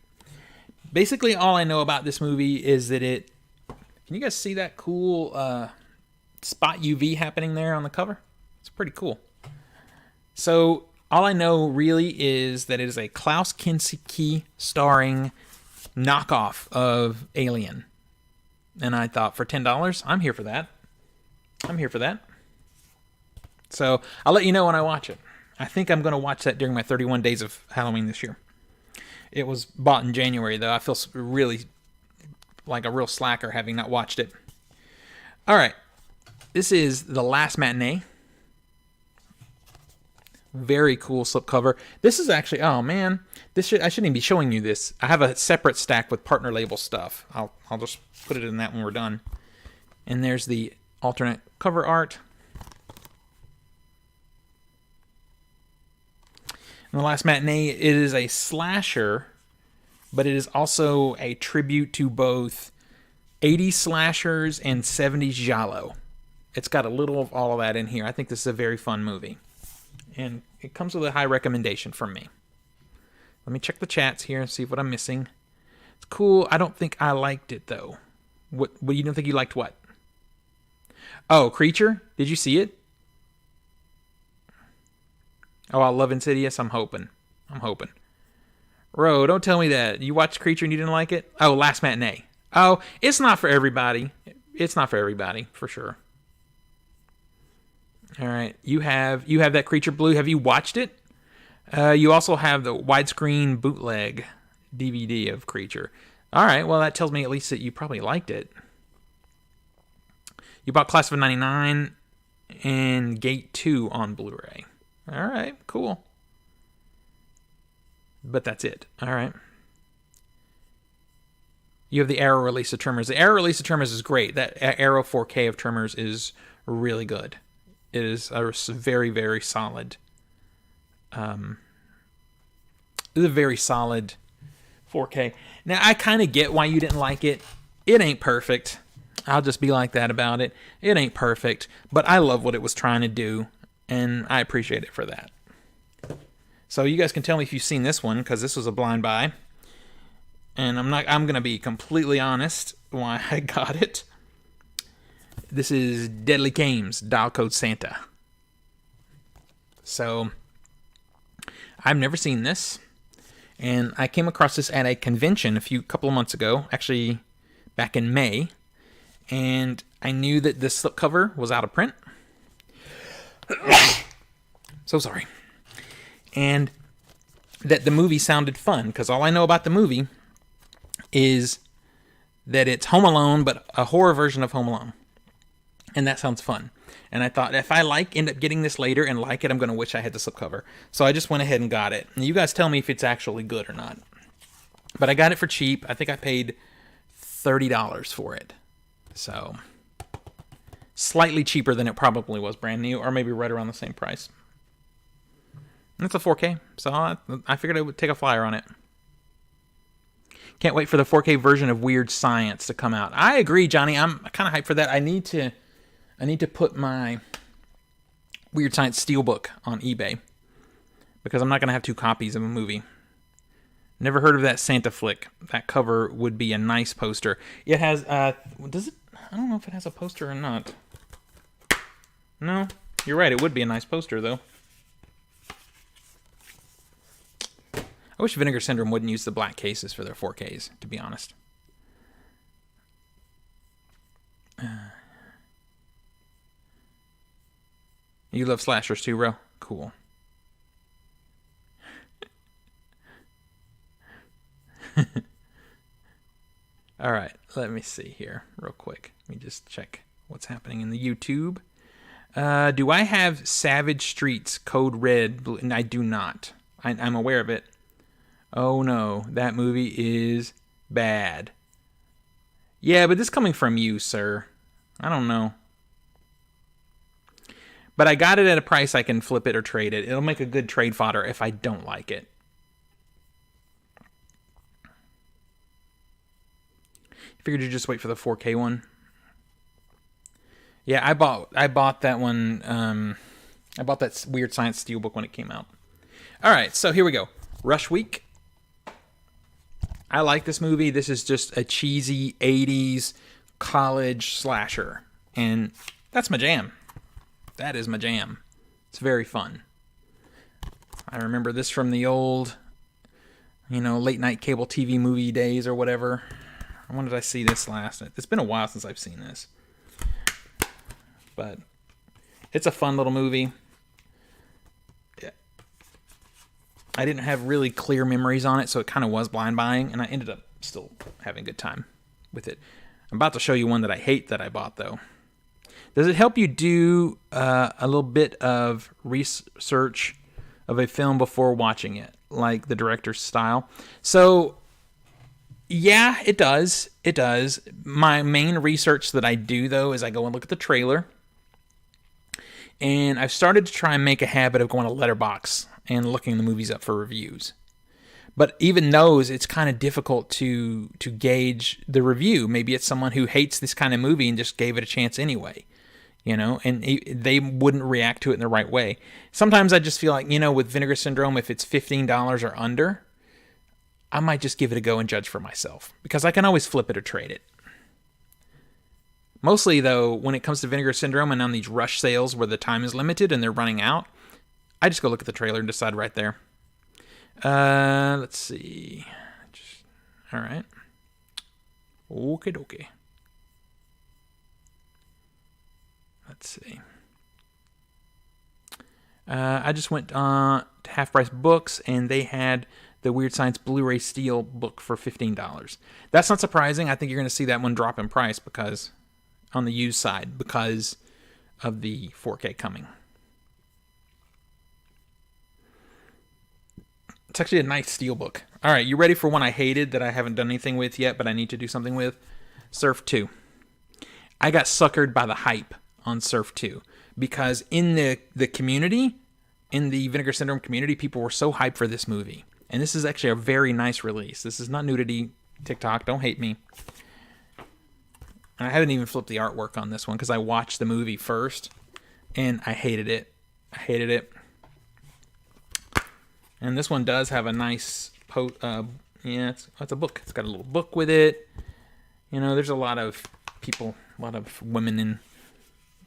Basically, all I know about this movie is that can you guys see that cool spot UV happening there on the cover? It's pretty cool. So, all I know really is that it is a Klaus Kinski starring knockoff of Alien. And I thought, for $10, I'm here for that. So, I'll let you know when I watch it. I think I'm going to watch that during my 31 days of Halloween this year. It was bought in January, though. I feel really like a real slacker having not watched it. All right. This is The Last Matinee. Very cool slipcover. This is actually, oh man, I shouldn't even be showing you this. I have a separate stack with partner label stuff. I'll just put it in that when we're done. And there's the alternate cover art. And The Last Matinee, it is a slasher, but it is also a tribute to both 80s slashers and 70s giallo. It's got a little of all of that in here. I think this is a very fun movie. And it comes with a high recommendation from me. Let me check the chats here and see what I'm missing. It's cool. I don't think I liked it, though. What you don't think you liked what? Oh, Creature? Did you see it? Oh, I love Insidious. I'm hoping. Ro, don't tell me that. You watched Creature and you didn't like it? Oh, Last Matinee. Oh, it's not for everybody. For sure. All right. You have that Creature Blue. Have you watched it? You also have the widescreen bootleg DVD of Creature. All right. Well, that tells me at least that you probably liked it. You bought Class of 99 and Gate 2 on Blu-ray. All right, cool. But that's it. All right. You have the Arrow release of Tremors. The Arrow release of Tremors is great. That Arrow 4K of Tremors is really good. It is a very, very solid. It's a very solid 4K. Now, I kind of get why you didn't like it. It ain't perfect. I'll just be like that about it. It ain't perfect, but I love what it was trying to do. And I appreciate it for that. So you guys can tell me if you've seen this one, because this was a blind buy. And I'm going to be completely honest why I got it. This is Deadly Games, Dial Code Santa. So, I've never seen this. And I came across this at a convention a couple of months ago, actually back in May. And I knew that this slipcover was out of print. So sorry. And that the movie sounded fun, because all I know about the movie is that it's Home Alone, but a horror version of Home Alone. And that sounds fun. And I thought, if I end up getting this later and like it, I'm going to wish I had the slipcover. So I just went ahead and got it. And you guys tell me if it's actually good or not. But I got it for cheap. I think I paid $30 for it. So slightly cheaper than it probably was brand new, or maybe right around the same price. It's a 4K, so I figured I would take a flyer on it. Can't wait for the 4K version of Weird Science to come out. I agree, Johnny. I'm kind of hyped for that. I need to put my Weird Science Steelbook on eBay because I'm not going to have 2 copies of a movie. Never heard of that Santa flick. That cover would be a nice poster. It has, does it? I don't know if it has a poster or not. No, you're right. It would be a nice poster, though. I wish Vinegar Syndrome wouldn't use the black cases for their 4Ks, to be honest. You love slashers too, bro? Cool. All right, let me see here real quick. Let me just check what's happening in the YouTube. Do I have Savage Streets Code Red? And I do not. I'm aware of it. Oh no, that movie is bad. Yeah, but this coming from you, sir. I don't know. But I got it at a price I can flip it or trade it. It'll make a good trade fodder if I don't like it. Figured you'd just wait for the 4K one. Yeah, I bought that one. I bought that Weird Science Steelbook when it came out. All right, so here we go. Rush Week. I like this movie. This is just a cheesy 80s college slasher. And that's my jam. That is my jam. It's very fun. I remember this from the old, late night cable TV movie days or whatever. When did I see this last? It's been a while since I've seen this. But it's a fun little movie. I didn't have really clear memories on it, so it kind of was blind buying, and I ended up still having a good time with it. I'm about to show you one that I hate that I bought, though. Does it help you do a little bit of research of a film before watching it, like the director's style? So, yeah, it does. It does. My main research that I do, though, is I go and look at the trailer. And I've started to try and make a habit of going to Letterboxd and looking the movies up for reviews. But even those, it's kind of difficult to gauge the review. Maybe it's someone who hates this kind of movie and just gave it a chance anyway. And they wouldn't react to it in the right way. Sometimes I just feel like, with Vinegar Syndrome, if it's $15 or under, I might just give it a go and judge for myself. Because I can always flip it or trade it. Mostly, though, when it comes to Vinegar Syndrome and on these rush sales where the time is limited and they're running out, I just go look at the trailer and decide right there. Let's see. All right. Okie dokie. Let's see. I just went to Half Price Books, and they had the Weird Science Blu-ray Steel book for $15. That's not surprising. I think you're going to see that one drop in price because on the used side because of the 4K coming. It's actually a nice steelbook. All right, you ready for one I hated that I haven't done anything with yet, but I need to do something with? Surf 2. I got suckered by the hype on Surf 2 because in the community, in the Vinegar Syndrome community, people were so hyped for this movie. And this is actually a very nice release. This is not nudity. TikTok, don't hate me. And I haven't even flipped the artwork on this one because I watched the movie first, and I hated it. And this one does have a nice it's a book. It's got a little book with it. There's a lot of people, a lot of women in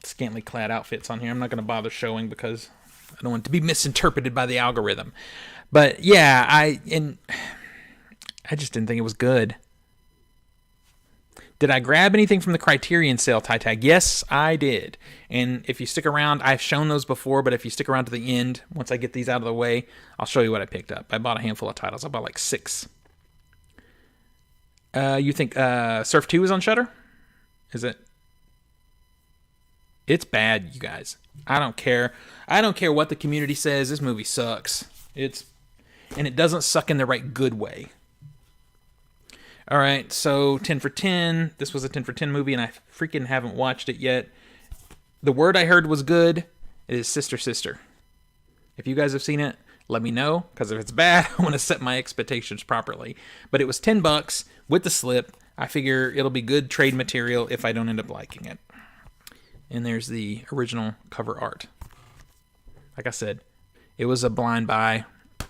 scantily clad outfits on here. I'm not going to bother showing because I don't want it to be misinterpreted by the algorithm. But yeah, I just didn't think it was good. Did I grab anything from the Criterion sale, Ty Tag? Yes, I did. And if you stick around, I've shown those before, but if you stick around to the end, once I get these out of the way, I'll show you what I picked up. I bought a handful of titles. I bought like 6. You think Surf 2 is on Shudder? Is it? It's bad, you guys. I don't care. I don't care what the community says. This movie sucks. And it doesn't suck in the right good way. All right, so 10 for 10. This was a 10 for 10 movie, and I freaking haven't watched it yet. The word I heard was good. It is Sister Sister. If you guys have seen it, let me know, because if it's bad, I want to set my expectations properly. But it was $10 with the slip. I figure it'll be good trade material if I don't end up liking it. And there's the original cover art. Like I said, it was a blind buy.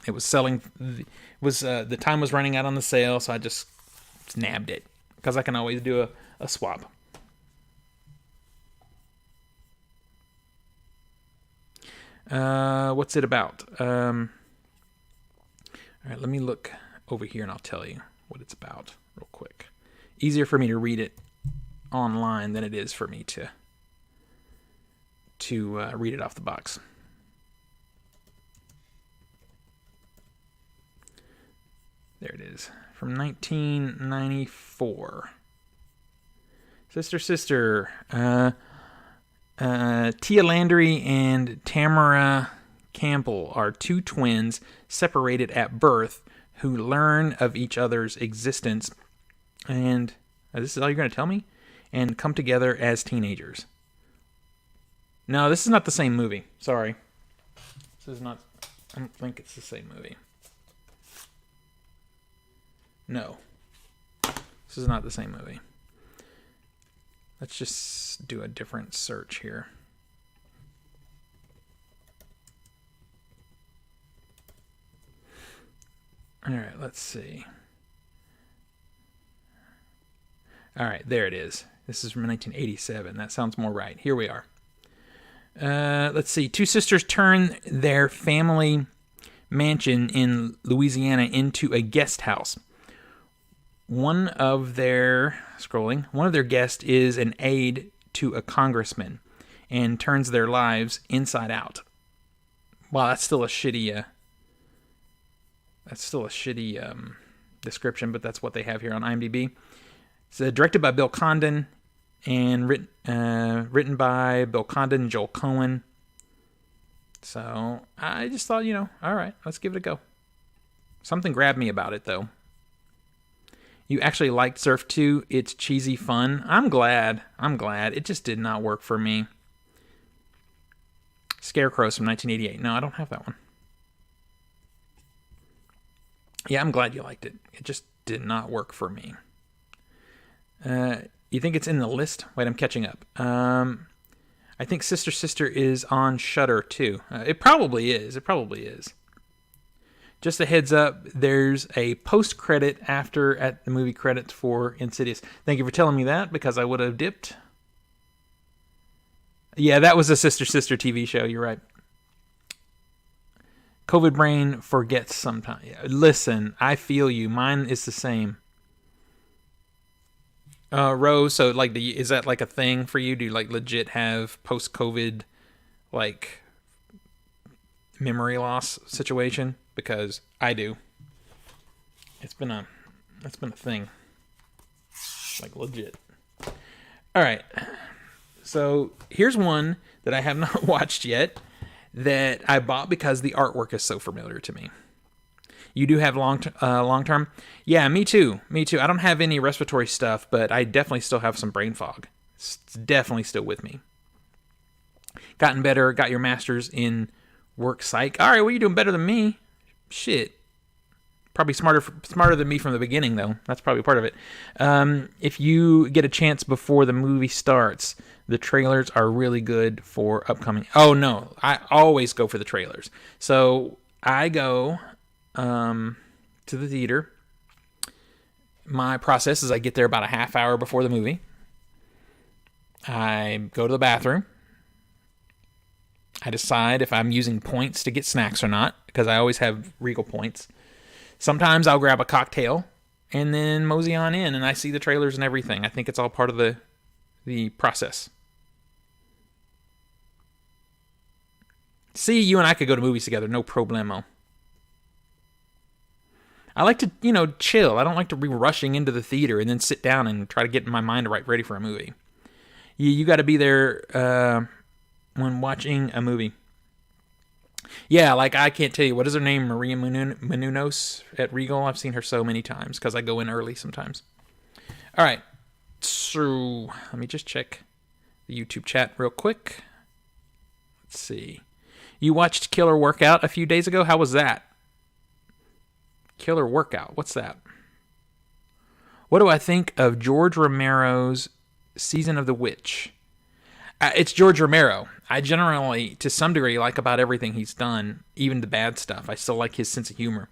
It was selling. The time was running out on the sale, so I just nabbed it because I can always do a swap. What's it about? All right, let me look over here and I'll tell you what it's about real quick. Easier for me to read it online than it is for me to read it off the box. There it is, from 1994. Sister. Tia Landry and Tamara Campbell are two twins separated at birth who learn of each other's existence and this is all you're going to tell me? And come together as teenagers. No, this is not the same movie. Sorry. This is not... I don't think it's the same movie. No. This is not the same movie. Let's just do a different search here. All right, let's see. All right, there it is. This is from 1987. That sounds more right. Here we are. Let's see. Two sisters turn their family mansion in Louisiana into a guest house. One of their guests is an aide to a congressman and turns their lives inside out. Wow, that's still a shitty description, but that's what they have here on IMDb. It's directed by Bill Condon and written by Bill Condon and Joel Cohen. So I just thought, all right, let's give it a go. Something grabbed me about it, though. You actually liked Surf 2. It's cheesy fun. I'm glad. It just did not work for me. Scarecrows from 1988. No, I don't have that one. Yeah, I'm glad you liked it. It just did not work for me. You think it's in the list? Wait, I'm catching up. I think Sister is on Shudder too. It probably is. Just a heads up, there's a post-credit after at the movie credits for Insidious. Thank you for telling me that, because I would have dipped. Yeah, that was a Sister TV show. You're right. COVID brain forgets sometimes. Listen, I feel you. Mine is the same. Rose, so is that like a thing for you? Do you legit have post-COVID memory loss situation? Because I do. It's been a thing. Legit. All right. So here's one that I have not watched yet that I bought because the artwork is so familiar to me. You do have long term? Yeah, me too. I don't have any respiratory stuff, but I definitely still have some brain fog. It's definitely still with me. Gotten better. Got your master's in work psych. All right, well, you're doing better than me. Shit. Probably smarter than me from the beginning, though. That's probably part of it. If you get a chance before the movie starts, the trailers are really good for upcoming... Oh, no. I always go for the trailers. So I go to the theater. My process is I get there about a half hour before the movie. I go to the bathroom. I decide if I'm using points to get snacks or not, because I always have Regal points. Sometimes I'll grab a cocktail and then mosey on in, and I see the trailers and everything. I think it's all part of the process. See, you and I could go to movies together, no problemo. I like to, chill. I don't like to be rushing into the theater and then sit down and try to get my mind ready for a movie. You got to be there when watching a movie. Yeah, I can't tell you, what is her name? Maria Menounos at Regal. I've seen her so many times because I go in early sometimes. All right, so let me just check the YouTube chat real quick. Let's see. You watched Killer Workout a few days ago. How was that? Killer Workout. What's that? What do I think of George Romero's Season of the Witch? It's George Romero. I generally, to some degree, like about everything he's done, even the bad stuff. I still like his sense of humor.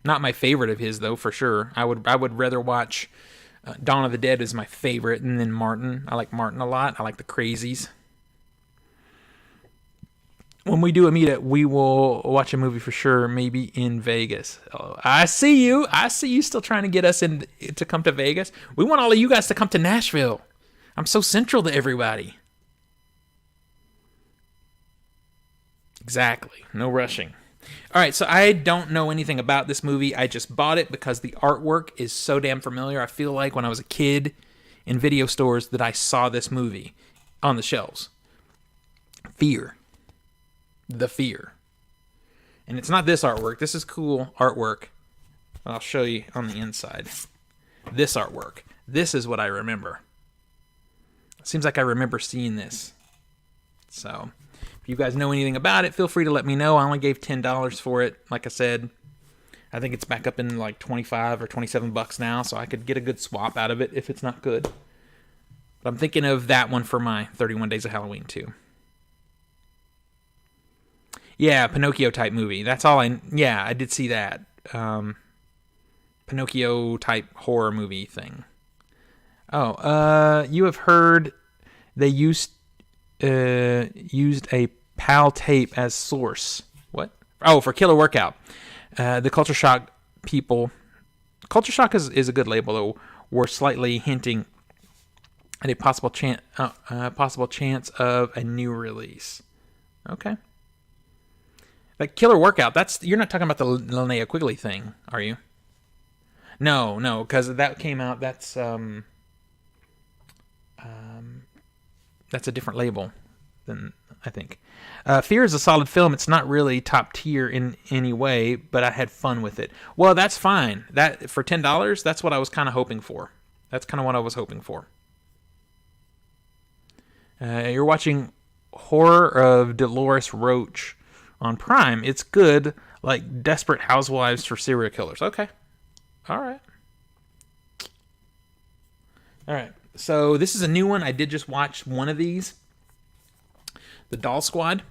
Not my favorite of his, though, for sure. I would rather watch Dawn of the Dead is my favorite, and then Martin. I like Martin a lot. I like the Crazies. When we do a meetup, we will watch a movie for sure, maybe in Vegas. Oh, I see you. I see you still trying to get us to come to Vegas. We want all of you guys to come to Nashville. I'm so central to everybody. Exactly. No rushing. All right, so I don't know anything about this movie. I just bought it because the artwork is so damn familiar. I feel like when I was a kid in video stores that I saw this movie on the shelves. Fear. The Fear. And it's not this artwork. This is cool artwork. I'll show you on the inside. This artwork. This is what I remember. It seems like I remember seeing this. So, if you guys know anything about it, feel free to let me know. I only gave $10 for it. Like I said, I think it's back up in like 25 or 27 bucks now, so I could get a good swap out of it if it's not good. But I'm thinking of that one for my 31 Days of Halloween too. Yeah, Pinocchio type movie. That's all I did see that. Pinocchio type horror movie thing. Oh, you have heard they used a PAL tape as source. What? Oh, for Killer Workout. The Culture Shock people. Culture Shock is a good label, though. Were slightly hinting at a possible chance of a new release. Okay. Like Killer Workout, you're not talking about the Linnea Quigley thing, are you? No, because that came out. That's a different label than I think. Fear is a solid film. It's not really top tier in any way, but I had fun with it. Well, that's fine. That for $10, that's what I was kind of hoping for. That's kind of what I was hoping for. You're watching Horror of Dolores Roach on Prime. It's good, like Desperate Housewives for Serial Killers. Okay. All right. So this is a new one. I did just watch one of these. The Doll Squad.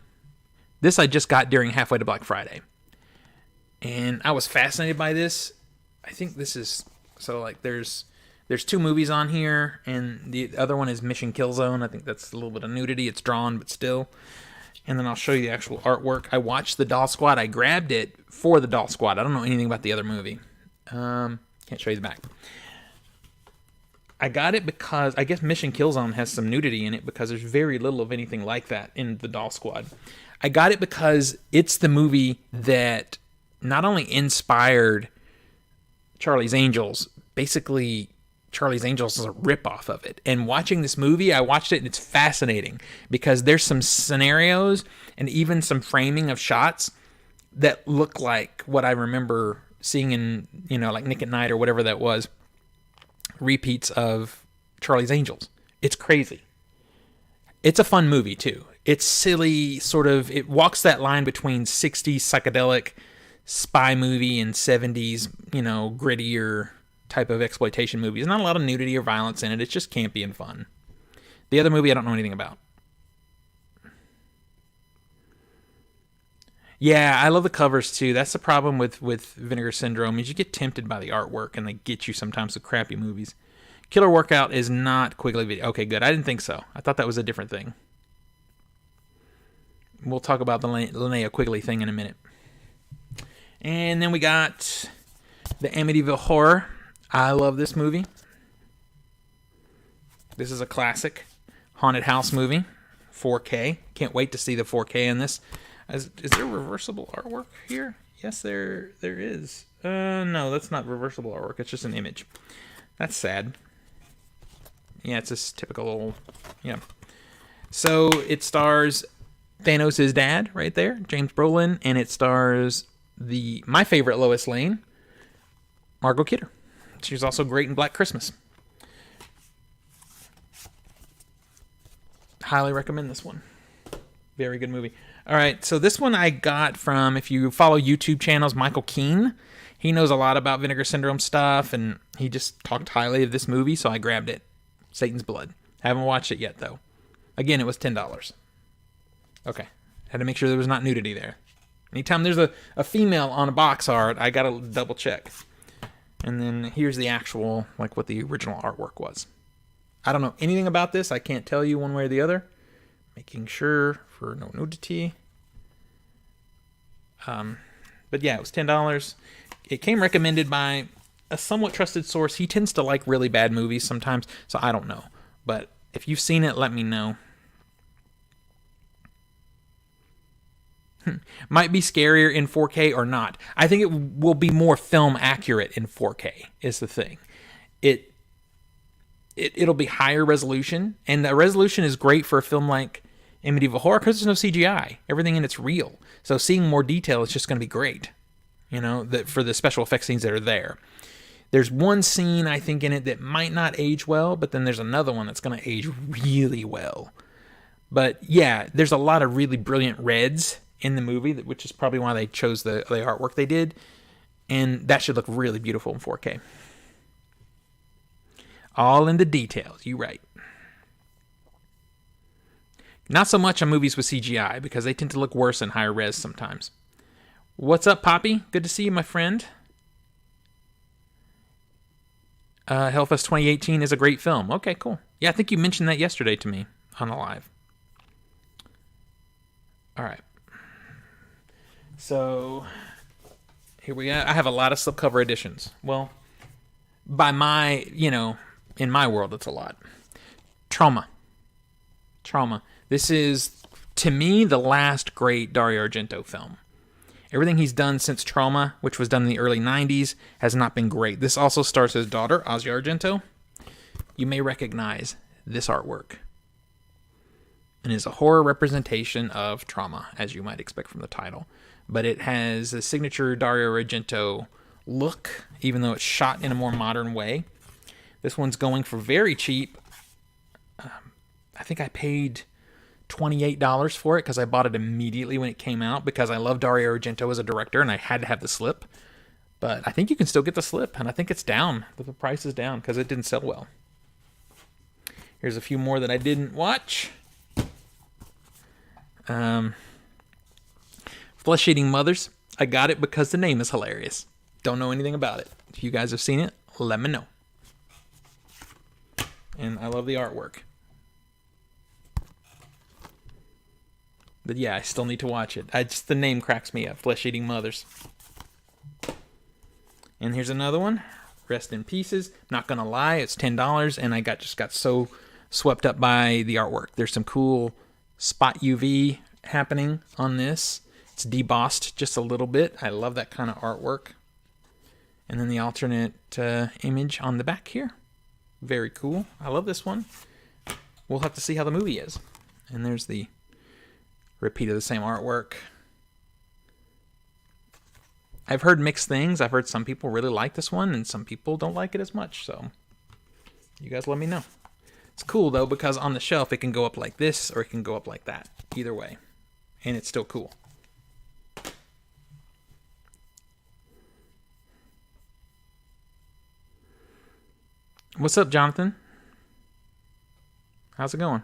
This I just got during halfway to Black Friday. And I was fascinated by this. I think this is... So, like, there's 2 movies on here, and the other one is Mission Killzone. I think that's a little bit of nudity. It's drawn, but still... And then I'll show you the actual artwork. I watched The Doll Squad. I grabbed it for The Doll Squad. I don't know anything about the other movie. Can't show you the back. I got it because I guess Mission Killzone has some nudity in it because there's very little of anything like that in The Doll Squad. I got it because it's the movie that not only inspired Charlie's Angels, basically Charlie's Angels is a ripoff of it. And watching this movie, I watched it and it's fascinating because there's some scenarios and even some framing of shots that look like what I remember seeing in, like Nick at Night or whatever that was, repeats of Charlie's Angels. It's crazy. It's a fun movie too. It's silly, sort of, it walks that line between 60s psychedelic spy movie and 70s, grittier type of exploitation movie. There's not a lot of nudity or violence in it. It's just campy and fun. The other movie I don't know anything about. Yeah, I love the covers too. That's the problem with Vinegar Syndrome is you get tempted by the artwork and they get you sometimes with crappy movies. Killer Workout is not Quigley Video. Okay, good. I didn't think so. I thought that was a different thing. We'll talk about the Linnea Quigley thing in a minute. And then we got the Amityville Horror. I love this movie. This is a classic haunted house movie, 4K. Can't wait to see the 4K in this. Is there reversible artwork here? Yes, there is. No, that's not reversible artwork. It's just an image. That's sad. Yeah, it's just typical. Yeah. So it stars Thanos' dad right there, James Brolin, and it stars my favorite Lois Lane, Margot Kidder. She's also great in Black Christmas. highly recommend this one. Very good movie. All right, so this one I got from, if you follow YouTube channels, Michael Keane. He knows a lot about Vinegar Syndrome stuff, and he just talked highly of this movie, so I grabbed it. Satan's Blood. Haven't watched it yet, though. Again, it was $10. Okay. Had to make sure there was not nudity there. Anytime there's a female on a box art, I gotta double check. And then here's the actual, like, what the original artwork was. I don't know anything about this. I can't tell you one way or the other. Making sure for no nudity. But yeah, it was $10. It came recommended by a somewhat trusted source. He tends to like really bad movies sometimes, so I don't know. But if you've seen it, let me know. Might be scarier in 4K or not. I think it will be more film accurate in 4K is the thing. It'll be higher resolution, and the resolution is great for a film like Amityville Horror because there's no CGI. Everything in it's real. So seeing more detail is just going to be great. You know, for the special effects scenes that are there. There's one scene, I think, in it that might not age well, but then there's another one that's going to age really well. But yeah, there's a lot of really brilliant reds in the movie, which is probably why they chose the artwork they did. And that should look really beautiful in 4K. All in the details, you right. Not so much on movies with CGI, because they tend to look worse in higher res sometimes. What's up, Poppy? Good to see you, my friend. Hellfest 2018 is a great film. Okay, cool. Yeah, I think you mentioned that yesterday to me on the live. All right. So, here we go. I have a lot of slipcover editions. Well, by my, in my world, it's a lot. Trauma. This is, to me, the last great Dario Argento film. Everything he's done since Trauma, which was done in the early 90s, has not been great. This also stars his daughter, Asia Argento. You may recognize this artwork. And is a horror representation of Trauma, as you might expect from the title. But it has a signature Dario Argento look, even though it's shot in a more modern way. This one's going for very cheap. I think I paid $28 for it because I bought it immediately when it came out because I love Dario Argento as a director and I had to have the slip. But I think you can still get the slip, and I think it's down. The price is down because it didn't sell well. Here's a few more that I didn't watch. Flesh Eating Mothers. I got it because the name is hilarious. Don't know anything about it. If you guys have seen it, let me know. And I love the artwork. But yeah, I still need to watch it. The name cracks me up. Flesh Eating Mothers. And here's another one. Rest in Pieces. Not gonna lie, it's $10, and I just got so swept up by the artwork. There's some cool spot UV happening on this. It's debossed just a little bit. I love that kind of artwork. And then the alternate image on the back here. Very cool. I love this one. We'll have to see how the movie is. And there's the repeat of the same artwork. I've heard mixed things. I've heard some people really like this one, and some people don't like it as much. So you guys let me know. It's cool, though, because on the shelf it can go up like this, or it can go up like that. Either way. And it's still cool. What's up, Jonathan? How's it going?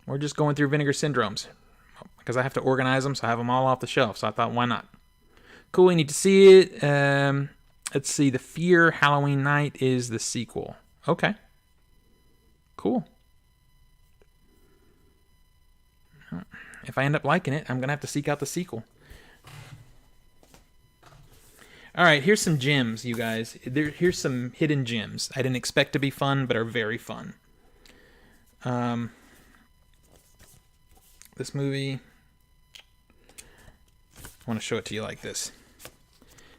We're just going through Vinegar Syndromes because I have to organize them, so I have them all off the shelf. So I thought, why not? Cool, we need to see it. Let's see. The Fear Halloween Night is the sequel. Okay. Cool. If I end up liking it, I'm going to have to seek out the sequel. All right, here's some gems, you guys. Here's some hidden gems I didn't expect to be fun, but are very fun. This movie, I want to show it to you like this.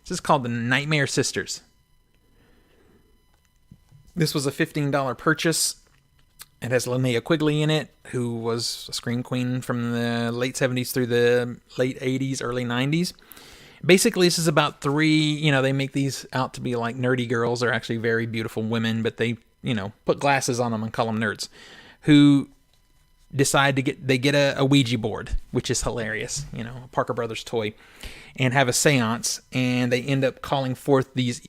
This is called The Nightmare Sisters. This was a $15 purchase. It has Linnea Quigley in it, who was a scream queen from the late 70s through the late 80s, early 90s. Basically, this is about three, they make these out to be like nerdy girls. They're actually very beautiful women, but they, put glasses on them and call them nerds, who decide to get a Ouija board, which is hilarious, you know, a Parker Brothers toy, and have a seance, and they end up calling forth these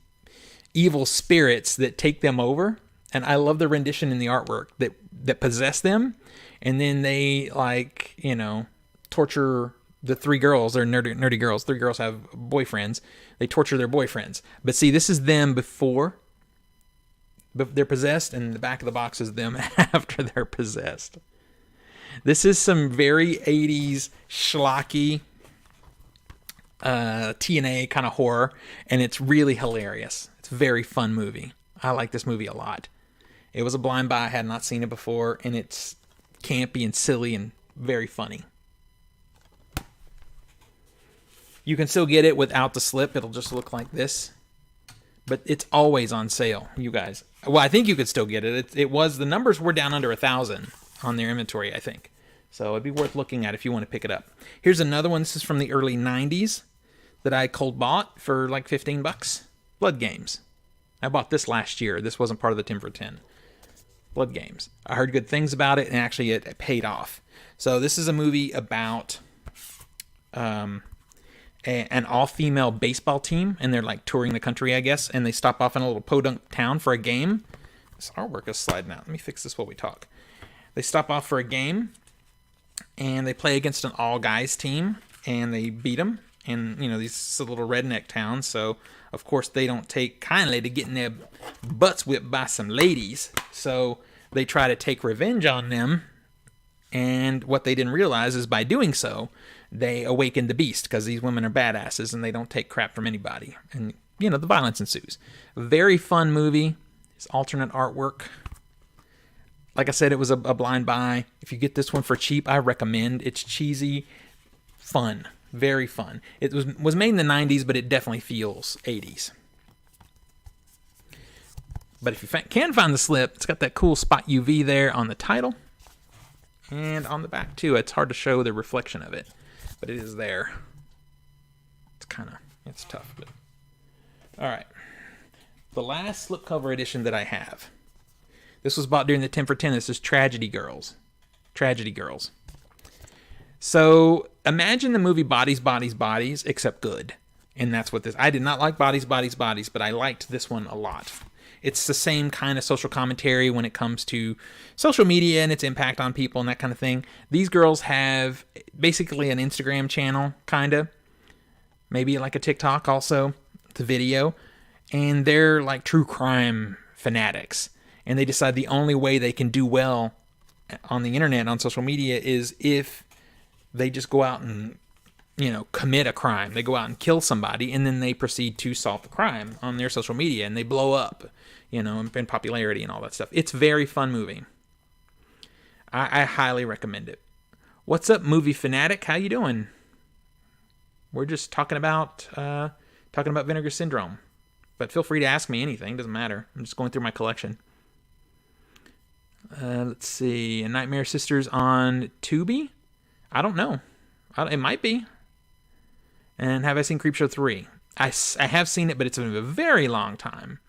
evil spirits that take them over. And I love the rendition in the artwork that possess them, and then they, like, you know, torture the three girls. They're nerdy girls. Three girls have boyfriends. They torture their boyfriends. But see, this is them before they're possessed, and the back of the box is them after they're possessed. This is some very 80s schlocky TNA kind of horror, and it's really hilarious. It's a very fun movie. I like this movie a lot. It was a blind buy. I had not seen it before, and it's campy and silly and very funny. You can still get it without the slip. It'll just look like this. But it's always on sale, you guys. Well, I think you could still get it. The numbers were down under 1,000 on their inventory, I think. So it'd be worth looking at if you want to pick it up. Here's another one. This is from the early 90s that I cold bought for like $15. Blood Games. I bought this last year. This wasn't part of the 10 for 10. Blood Games. I heard good things about it, and actually it paid off. So this is a movie about an all-female baseball team, and they're like touring the country, I guess, and they stop off in a little podunk town for a game. This artwork is sliding out. Let me fix this while we talk. They stop off for a game, and they play against an all-guys team, and they beat them. And, you know, these little redneck towns, so of course they don't take kindly to getting their butts whipped by some ladies. So they try to take revenge on them, and what they didn't realize is by doing so, they awaken the beast, because these women are badasses and they don't take crap from anybody. And, you know, the violence ensues. Very fun movie. It's alternate artwork. Like I said, it was a blind buy. If you get this one for cheap, I recommend. It's cheesy, fun. Very fun. It was made in the 90s, but it definitely feels 80s. But if you can find the slip, it's got that cool spot UV there on the title. And on the back, too. It's hard to show the reflection of it, but it is there. It's tough. But all right. The last slipcover edition that I have. This was bought during the 10 for 10. This is Tragedy Girls. Tragedy Girls. So imagine the movie Bodies, Bodies, Bodies, except good. And that's what this... I did not like Bodies, Bodies, Bodies, but I liked this one a lot. It's the same kind of social commentary when it comes to social media and its impact on people and that kind of thing. These girls have basically an Instagram channel, kind of. Maybe like a TikTok also, the video. And they're like true crime fanatics. And they decide the only way they can do well on the internet, on social media, is if they just go out and, you know, commit a crime. They go out and kill somebody, and then they proceed to solve the crime on their social media, and they blow up, you know, in popularity and all that stuff. It's a very fun movie. I highly recommend it. What's up, movie fanatic? How you doing? We're just talking about Vinegar Syndrome. But feel free to ask me anything. Doesn't matter. I'm just going through my collection. Let's see. Nightmare Sisters on Tubi? I don't know. It might be. And have I seen Creepshow 3? I have seen it, but it's been a very long time.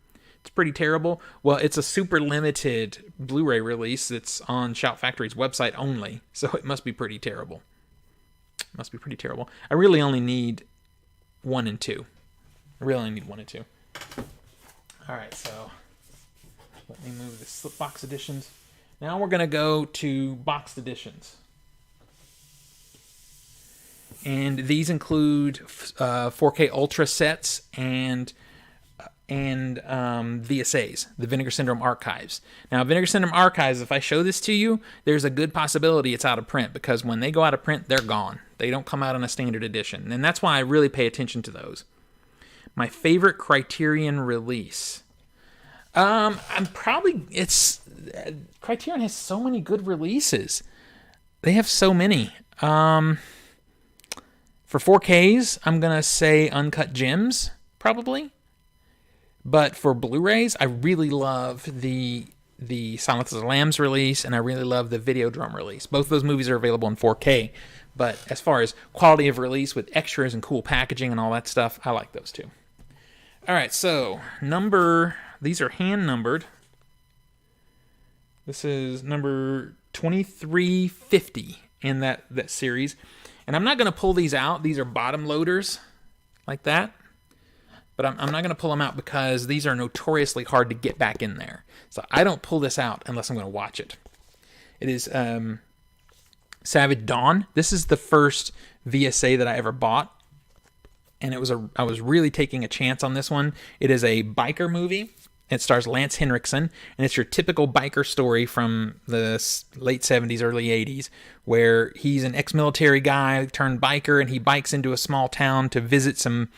It's pretty terrible. Well, it's a super limited Blu-ray release that's on Shout Factory's website only, so it must be pretty terrible. I really only need 1 and 2. I really only need 1 and 2. All right, so let me move the slip box editions. Now we're going to go to boxed editions. And these include 4K Ultra sets and VSAs, the Vinegar Syndrome Archives. Now, Vinegar Syndrome Archives, if I show this to you, there's a good possibility it's out of print, because when they go out of print, they're gone. They don't come out in a standard edition. And that's why I really pay attention to those. My favorite Criterion release. Criterion has so many good releases. They have so many. For 4Ks, I'm going to say Uncut Gems, probably. But for Blu-rays, I really love the Silence of the Lambs release, and I really love the Videodrome release. Both of those movies are available in 4K. But as far as quality of release with extras and cool packaging and all that stuff, I like those too. All right, so these are hand numbered. This is number 2350 in that series. And I'm not going to pull these out. These are bottom loaders like that. But I'm not going to pull them out because these are notoriously hard to get back in there. So I don't pull this out unless I'm going to watch it. It is Savage Dawn. This is the first VSA that I ever bought. And I was really taking a chance on this one. It is a biker movie. It stars Lance Henriksen, and it's your typical biker story from the late 70s, early 80s, where he's an ex-military guy turned biker, and he bikes into a small town to visit an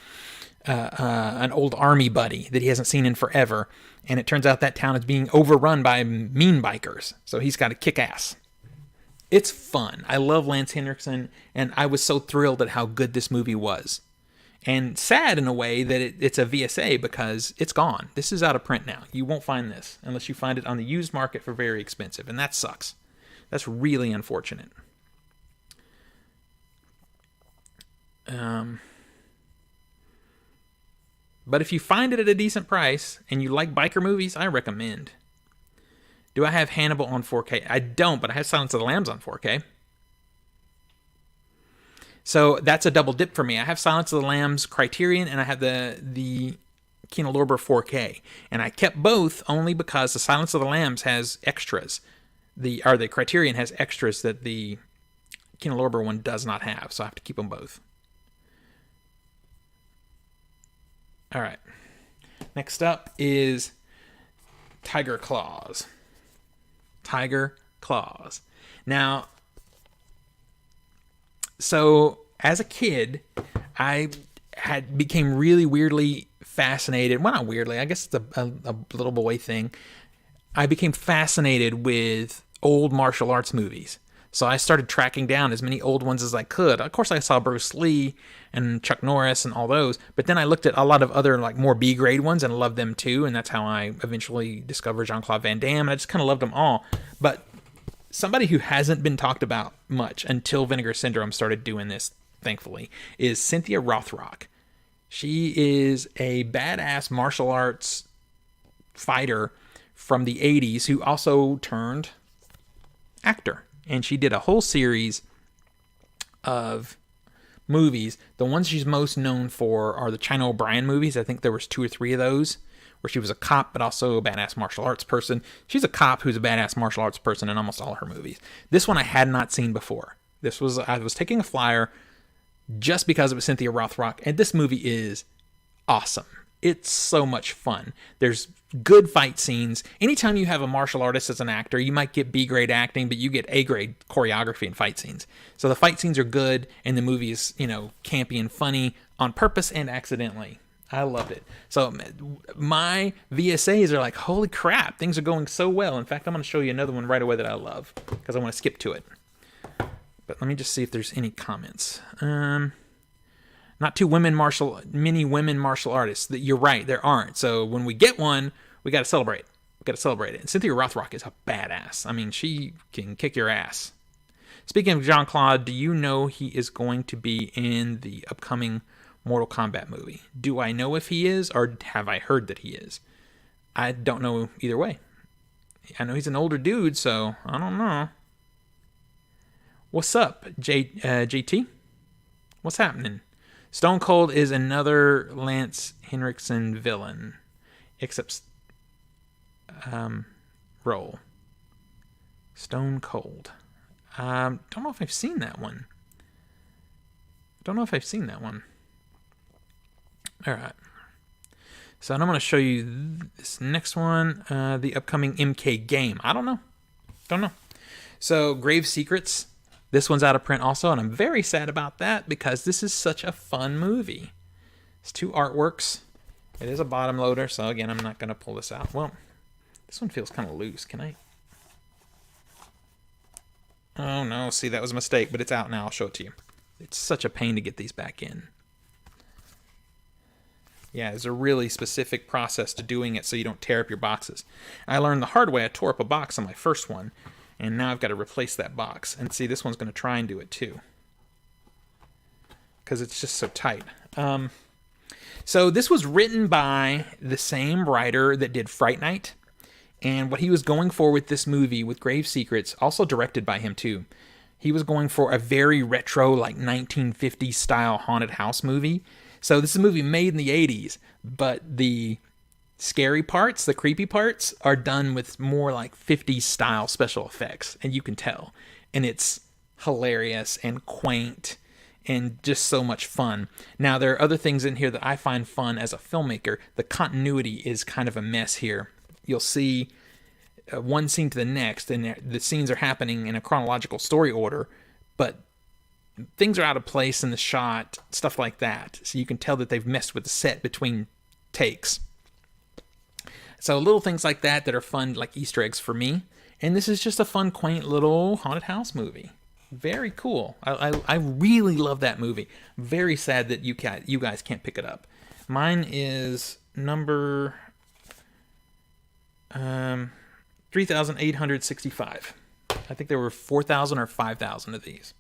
old army buddy that he hasn't seen in forever. And it turns out that town is being overrun by mean bikers, so he's got to kick ass. It's fun. I love Lance Henriksen, and I was so thrilled at how good this movie was. And sad in a way that it's a VSA because it's gone. This is out of print now. You won't find this unless you find it on the used market for very expensive. And that sucks. That's really unfortunate. But if you find it at a decent price and you like biker movies, I recommend. Do I have Hannibal on 4K? I don't, but I have Silence of the Lambs on 4K. So that's a double dip for me. I have Silence of the Lambs Criterion, and I have the Kino Lorber 4K. And I kept both only because the Silence of the Lambs has extras. The Criterion has extras that the Kino Lorber one does not have, so I have to keep them both. All right. Next up is Tiger Claws. Tiger Claws. Now, so as a kid, I became really weirdly fascinated. Well, not weirdly. I guess it's a little boy thing. I became fascinated with old martial arts movies. So I started tracking down as many old ones as I could. Of course, I saw Bruce Lee and Chuck Norris and all those. But then I looked at a lot of other like more B-grade ones and loved them too. And that's how I eventually discovered Jean-Claude Van Damme. I just kind of loved them all. But somebody who hasn't been talked about much until Vinegar Syndrome started doing this, thankfully, is Cynthia Rothrock. She is a badass martial arts fighter from the 80s who also turned actor. And she did a whole series of movies. The ones she's most known for are the China O'Brien movies. I think there was 2 or 3 of those where she was a cop, but also a badass martial arts person. She's a cop who's a badass martial arts person in almost all her movies. This one I had not seen before. I was taking a flyer just because it was Cynthia Rothrock, and this movie is awesome. It's so much fun. There's good fight scenes. Anytime you have a martial artist as an actor, you might get B-grade acting, but you get A-grade choreography and fight scenes. So the fight scenes are good, and the movie is, campy and funny on purpose and accidentally. I loved it. So my VSAs are like, holy crap, things are going so well. In fact, I'm going to show you another one right away that I love because I want to skip to it. But let me just see if there's any comments. Not many women martial artists. You're right, there aren't. So when we get one, we got to celebrate. We got to celebrate it. And Cynthia Rothrock is a badass. I mean, she can kick your ass. Speaking of Jean-Claude, do you know he is going to be in the upcoming Mortal Kombat movie? Do I know if he is, or have I heard that he is? I don't know either way. I know he's an older dude, so I don't know. What's up, JT? What's happening? Stone Cold is another Lance Henriksen villain, except role. Stone Cold. Don't know if I've seen that one. All right. So I'm going to show you this next one, the upcoming MK game. I don't know. So Grave Secrets. This one's out of print also, and I'm very sad about that because this is such a fun movie. It's 2 artworks. It is a bottom loader, so again, I'm not going to pull this out. Well, this one feels kind of loose. Can I? Oh, no. See, that was a mistake, but it's out now. I'll show it to you. It's such a pain to get these back in. Yeah, there's a really specific process to doing it so you don't tear up your boxes. I learned the hard way. I tore up a box on my first one, and now I've got to replace that box. And see, this one's going to try and do it too, because it's just so tight. So this was written by the same writer that did Fright Night, And what he was going for with this movie, with Grave Secrets, also directed by him too, he was going for a very retro, like 1950s style haunted house movie. So this is a movie made in the 80s, but the scary parts, the creepy parts, are done with more like 50s style special effects, and you can tell. And it's hilarious and quaint and just so much fun. Now, there are other things in here that I find fun as a filmmaker. The continuity is kind of a mess here. You'll see one scene to the next, and the scenes are happening in a chronological story order, but things are out of place in the shot, stuff like that. So you can tell that they've messed with the set between takes. So little things like that are fun, like Easter eggs for me. And this is just a fun, quaint little haunted house movie. Very cool. I really love that movie. Very sad that you guys can't pick it up. Mine is number 3,865. I think there were 4,000 or 5,000 of these.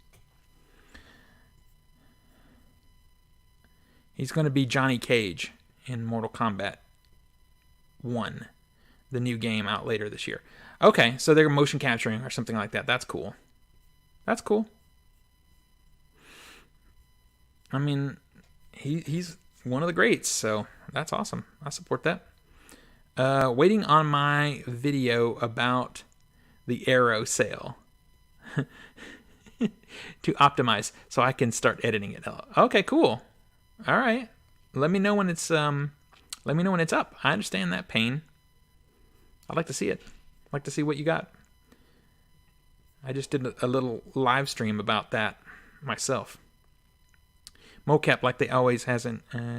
He's going to be Johnny Cage in Mortal Kombat 1, the new game out later this year. Okay, so they're motion capturing or something like that. That's cool. That's cool. I mean, he's one of the greats, so that's awesome. I support that. Waiting on my video about the Arrow sale to optimize so I can start editing it. Okay, cool. All right. Let me know when it's up. I understand that pain. I'd like to see it. I'd like to see what you got. I just did a little live stream about that myself. Mocap, like they always, has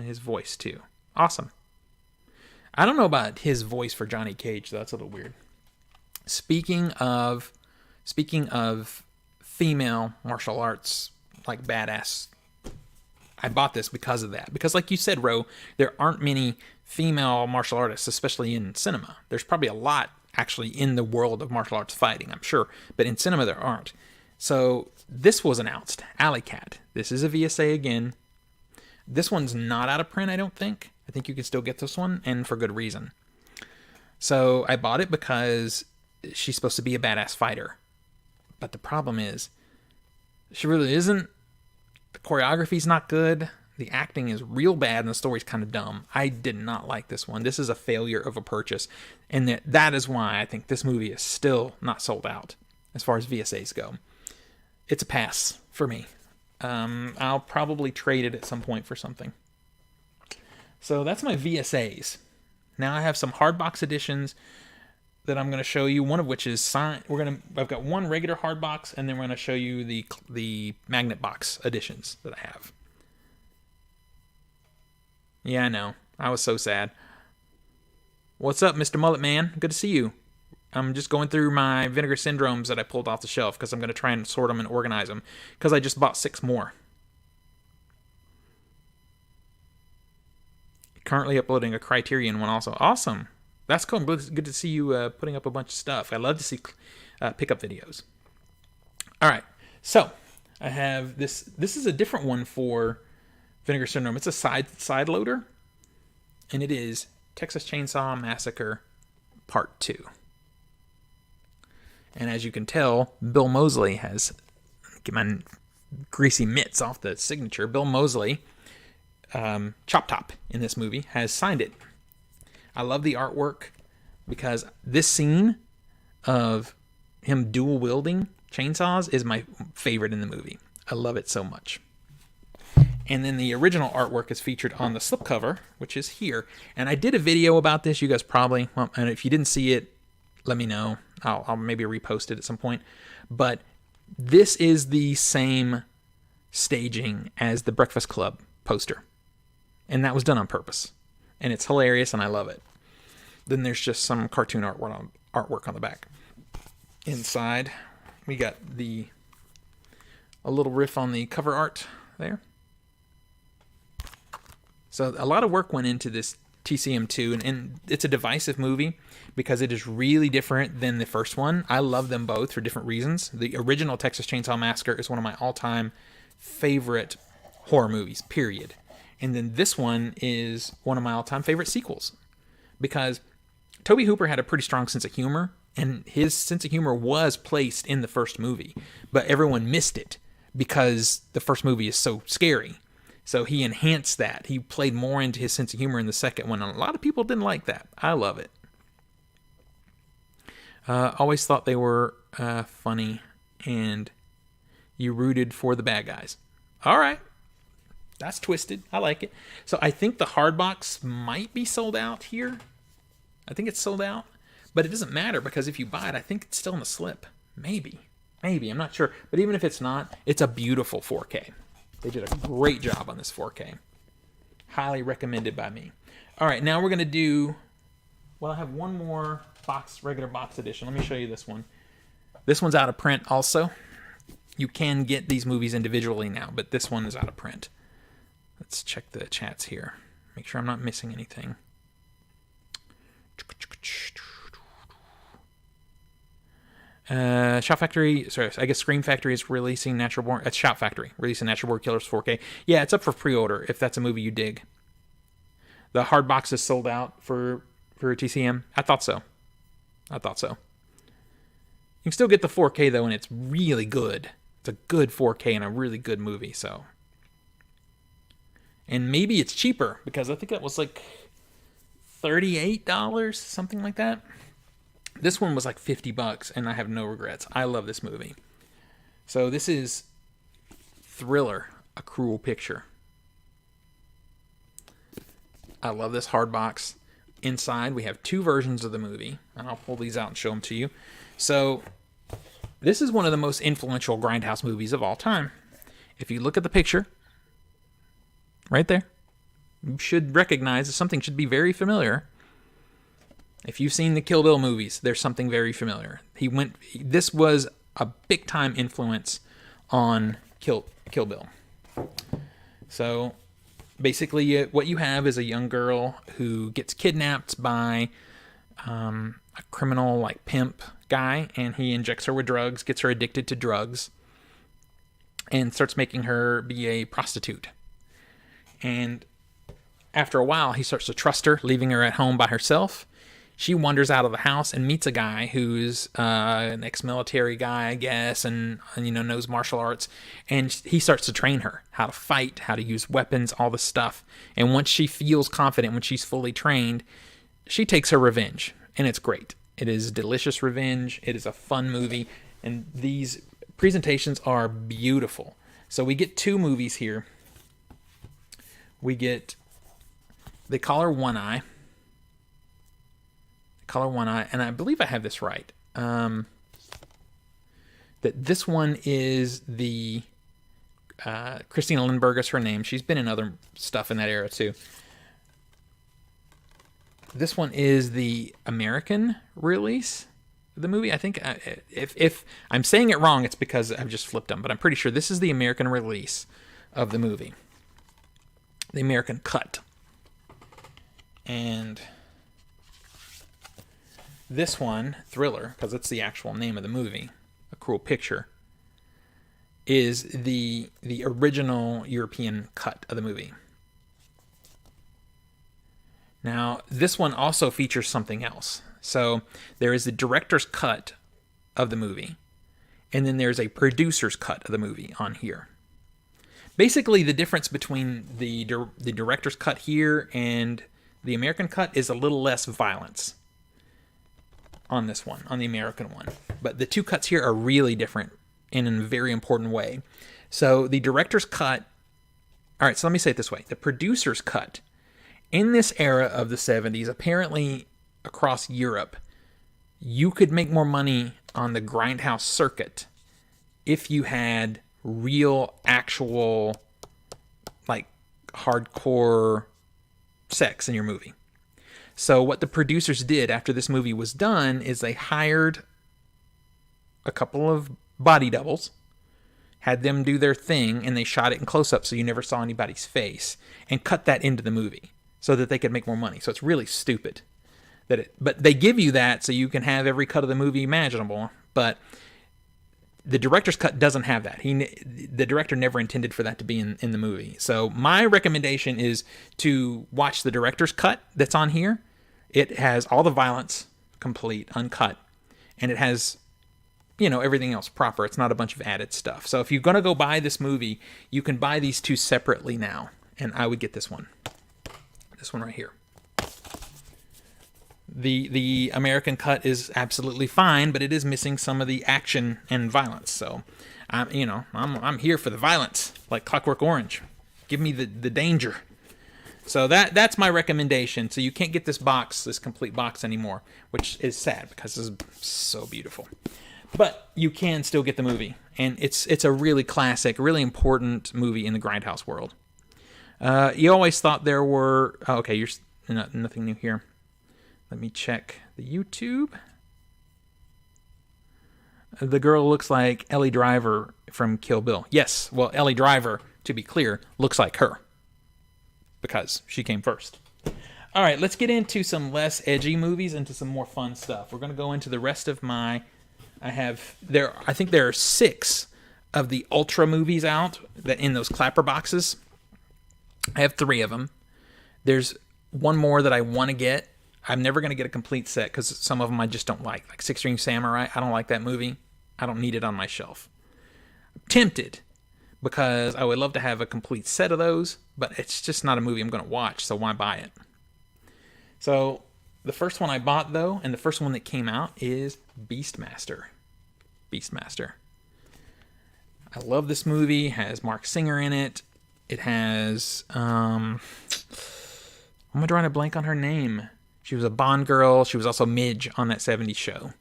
his voice too. Awesome. I don't know about his voice for Johnny Cage, though. That's a little weird. Speaking of female martial arts, like badass, I bought this because of that. Because like you said, Ro, there aren't many female martial artists, especially in cinema. There's probably a lot actually in the world of martial arts fighting, I'm sure. But in cinema, there aren't. So this was announced. Alley Cat. This is a VSA again. This one's not out of print, I don't think. I think you can still get this one, and for good reason. So I bought it because she's supposed to be a badass fighter. But the problem is, she really isn't. The choreography's not good. The acting is real bad, and the story's kind of dumb. I did not like this one. This is a failure of a purchase. And that is why I think this movie is still not sold out as far as VSAs go. It's a pass for me. I'll probably trade it at some point for something. So that's my VSAs. Now I have some hardbox editions that I'm going to show you. One of which is signed. I've got one regular hardbox, and then we're going to show you the magnet box editions that I have. Yeah, I know. I was so sad. What's up, Mr. Mullet Man? Good to see you. I'm just going through my Vinegar Syndromes that I pulled off the shelf because I'm going to try and sort them and organize them because I just bought 6 more. Currently uploading a Criterion one also. Awesome. That's cool. Good to see you putting up a bunch of stuff. I love to see pickup videos. All right. So I have this. This is a different one for Vinegar Syndrome. It's a side loader, and it is Texas Chainsaw Massacre Part 2. And as you can tell, Bill Moseley has, get my greasy mitts off the signature, Bill Moseley, Chop Top in this movie, has signed it. I love the artwork because this scene of him dual wielding chainsaws is my favorite in the movie. I love it so much. And then the original artwork is featured on the slipcover, which is here. And I did a video about this. You guys probably, well, and if you didn't see it, let me know. I'll maybe repost it at some point. But this is the same staging as the Breakfast Club poster. And that was done on purpose. And it's hilarious, and I love it. Then there's just some cartoon artwork on the back. Inside, we got a little riff on the cover art there. So a lot of work went into this TCM2, and it's a divisive movie because it is really different than the first one. I love them both for different reasons. The original Texas Chainsaw Massacre is one of my all-time favorite horror movies, period. And then this one is one of my all-time favorite sequels because Tobe Hooper had a pretty strong sense of humor, and his sense of humor was placed in the first movie, but everyone missed it because the first movie is so scary. So he enhanced that. He played more into his sense of humor in the second one, and a lot of people didn't like that. I love it. Always thought they were funny, and you rooted for the bad guys. All right. That's twisted. I like it. So I think the hard box might be sold out here. I think it's sold out. But it doesn't matter, because if you buy it, I think it's still in the slip. Maybe. I'm not sure. But even if it's not, it's a beautiful 4K. They did a great job on this 4K. Highly recommended by me. All right, now we're going to do... Well, I have one more regular box edition. Let me show you this one. This one's out of print also. You can get these movies individually now, but this one is out of print. Let's check the chats here. Make sure I'm not missing anything. Shout Factory, sorry, I guess Scream Factory is releasing Natural Born. It's Shout Factory releasing Natural Born Killers 4K. Yeah, it's up for pre-order if that's a movie you dig. The hard box is sold out for TCM. I thought so. You can still get the 4K though, and it's really good. It's a good 4K and a really good movie. So, and maybe it's cheaper because I think that was like $38, something like that. This one was like $50, and I have no regrets. I love this movie. So this is Thriller, A Cruel Picture. I love this hard box. Inside, we have two versions of the movie, and I'll pull these out and show them to you. So this is one of the most influential Grindhouse movies of all time. If you look at the picture, right there, you should recognize that something should be very familiar. If you've seen the Kill Bill movies, there's something very familiar. This was a big time influence on Kill Bill. So basically, what you have is a young girl who gets kidnapped by a criminal like pimp guy, and he injects her with drugs, gets her addicted to drugs, and starts making her be a prostitute. And after a while, he starts to trust her, leaving her at home by herself. She wanders out of the house and meets a guy who's an ex-military guy, I guess, and knows martial arts. And he starts to train her how to fight, how to use weapons, all this stuff. And once she feels confident, when she's fully trained, she takes her revenge. And it's great. It is delicious revenge. It is a fun movie. And these presentations are beautiful. So we get two movies here. They call her One Eye. And I believe I have this right. That this one is the Christina Lindbergh is her name. She's been in other stuff in that era too. This one is the American release of the movie. I think if I'm saying it wrong, it's because I've just flipped them. But I'm pretty sure this is the American release of the movie, the American cut, and this one, Thriller, because it's the actual name of the movie, A Cruel Picture, is the original European cut of the movie. Now, this one also features something else. So there is the director's cut of the movie, and then there's a producer's cut of the movie on here. Basically, the difference between the director's cut here and the American cut is a little less violence on this one, on the American one. But the two cuts here are really different in a very important way. So the director's cut, all right, so let me say it this way. The producer's cut, in this era of the 70s, apparently across Europe, you could make more money on the grindhouse circuit if you had real, actual, like, hardcore sex in your movie. So what the producers did after this movie was done is they hired a couple of body doubles, had them do their thing, and they shot it in close-up so you never saw anybody's face, and cut that into the movie so that they could make more money. So it's really stupid. But they give you that so you can have every cut of the movie imaginable, but the director's cut doesn't have that. The director never intended for that to be in the movie. So my recommendation is to watch the director's cut that's on here. It has all the violence, complete, uncut, and it has, everything else proper. It's not a bunch of added stuff. So if you're going to go buy this movie, you can buy these two separately now, and I would get this one. This one right here. The American cut is absolutely fine, but it is missing some of the action and violence. So, I'm here for the violence, like Clockwork Orange. Give me the danger. So that's my recommendation. So you can't get this complete box anymore, which is sad because this is so beautiful. But you can still get the movie, and it's a really classic, really important movie in the Grindhouse world. You always thought there were... Oh, okay, you're nothing new here. Let me check the YouTube. The girl looks like Ellie Driver from Kill Bill. Yes, well, Ellie Driver, to be clear, looks like her. Because she came first. All right, let's get into some less edgy movies, into some more fun stuff. We're going to go into the rest of my... I think there are 6 of the Ultra movies out that in those clapper boxes. I have 3 of them. There's one more that I want to get. I'm never going to get a complete set because some of them I just don't like. Like Six String Samurai, I don't like that movie. I don't need it on my shelf. I'm tempted because I would love to have a complete set of those, but it's just not a movie I'm going to watch, so why buy it? So the first one I bought, though, and the first one that came out is Beastmaster. Beastmaster. I love this movie. It has Mark Singer in it. It has... I'm drawing a blank on her name. She was a Bond girl. She was also Midge on that 70s show.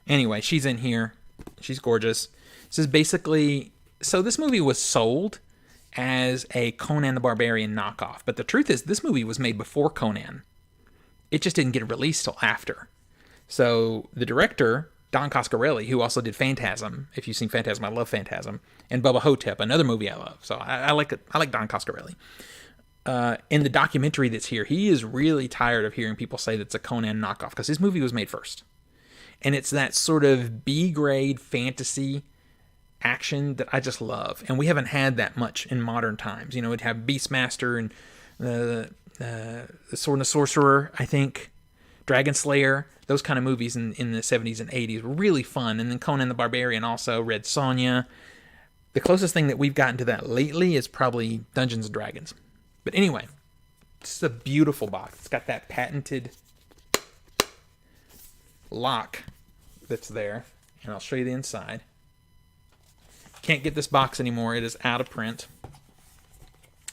Anyway, she's in here. She's gorgeous. This is basically... So this movie was sold as a Conan the Barbarian knockoff. But the truth is, this movie was made before Conan. It just didn't get released till after. So the director, Don Coscarelli, who also did Phantasm. If you've seen Phantasm, I love Phantasm. And Bubba Hotep, another movie I love. So I like it. I like Don Coscarelli. In the documentary that's here, he is really tired of hearing people say that it's a Conan knockoff because his movie was made first. And it's that sort of B-grade fantasy action that I just love. And we haven't had that much in modern times. We'd have Beastmaster and the Sword and the Sorcerer, I think, Dragon Slayer, those kind of movies in the 70s and 80s were really fun. And then Conan the Barbarian also, Red Sonja. The closest thing that we've gotten to that lately is probably Dungeons & Dragons. But anyway, this is a beautiful box. It's got that patented lock that's there. And I'll show you the inside. Can't get this box anymore. It is out of print.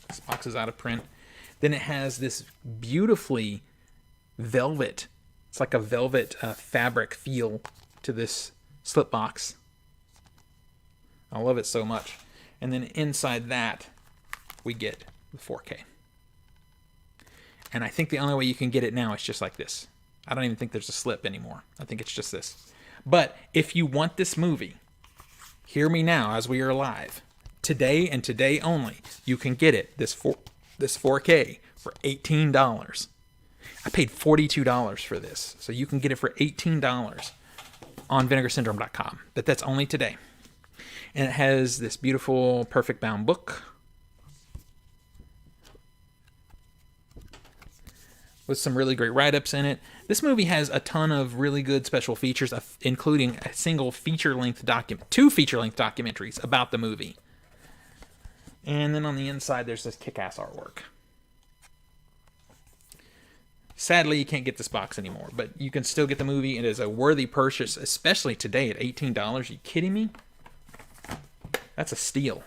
This box is out of print. Then it has this beautifully velvet. It's like a velvet fabric feel to this slip box. I love it so much. And then inside that, we get the 4K. And I think the only way you can get it now is just like this. I don't even think there's a slip anymore. I think it's just this. But if you want this movie, hear me now as we are live. Today and today only, you can get it, this 4K, for $18. I paid $42 for this. So you can get it for $18 on vinegarsyndrome.com. But that's only today. And it has this beautiful perfect bound book with some really great write-ups in it. This movie has a ton of really good special features, including a single feature-length document, 2 feature-length documentaries about the movie. And then on the inside, there's this kick-ass artwork. Sadly, you can't get this box anymore, but you can still get the movie. It is a worthy purchase, especially today at $18. Are you kidding me? That's a steal.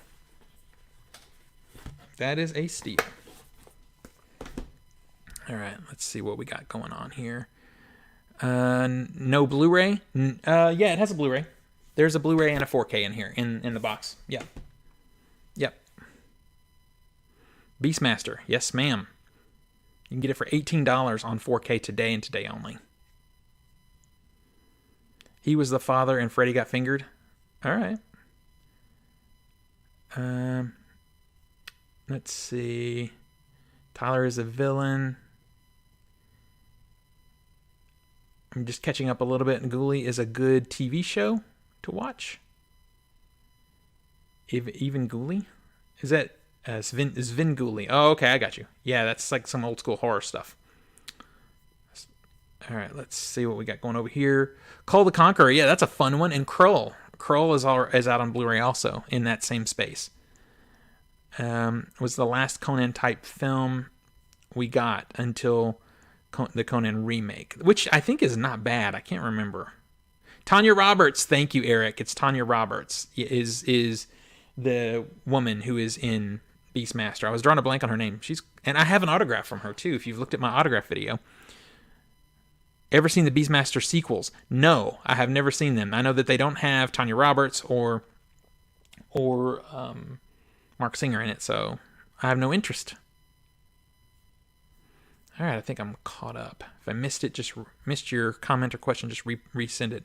That is a steal. All right, let's see what we got going on here. No Blu-ray? Yeah, it has a Blu-ray. There's a Blu-ray and a 4K in here, in the box. Yeah. Yep. Beastmaster. Yes, ma'am. You can get it for $18 on 4K today and today only. He was the father and Freddy got fingered. All right. Let's see. Tyler is a villain. I'm just catching up a little bit. Ghoulie is a good TV show to watch. Even Ghoulie? Is that Svengoolie? Oh, okay, I got you. Yeah, that's like some old school horror stuff. All right, let's see what we got going over here. Call the Conqueror. Yeah, that's a fun one. And Krull. Krull is out on Blu-ray also in that same space. Was the last Conan type film we got until the Conan remake, which I think is not bad. I can't remember. Tanya Roberts. Thank you, Eric. It's Tanya Roberts. Is the woman who is in Beastmaster. I was drawing a blank on her name. And I have an autograph from her too. If you've looked at my autograph video. Ever seen the Beastmaster sequels? No, I have never seen them. I know that they don't have Tanya Roberts or Mark Singer in it, so I have no interest. All right, I think I'm caught up. If I missed it, just missed your comment or question, just resend it.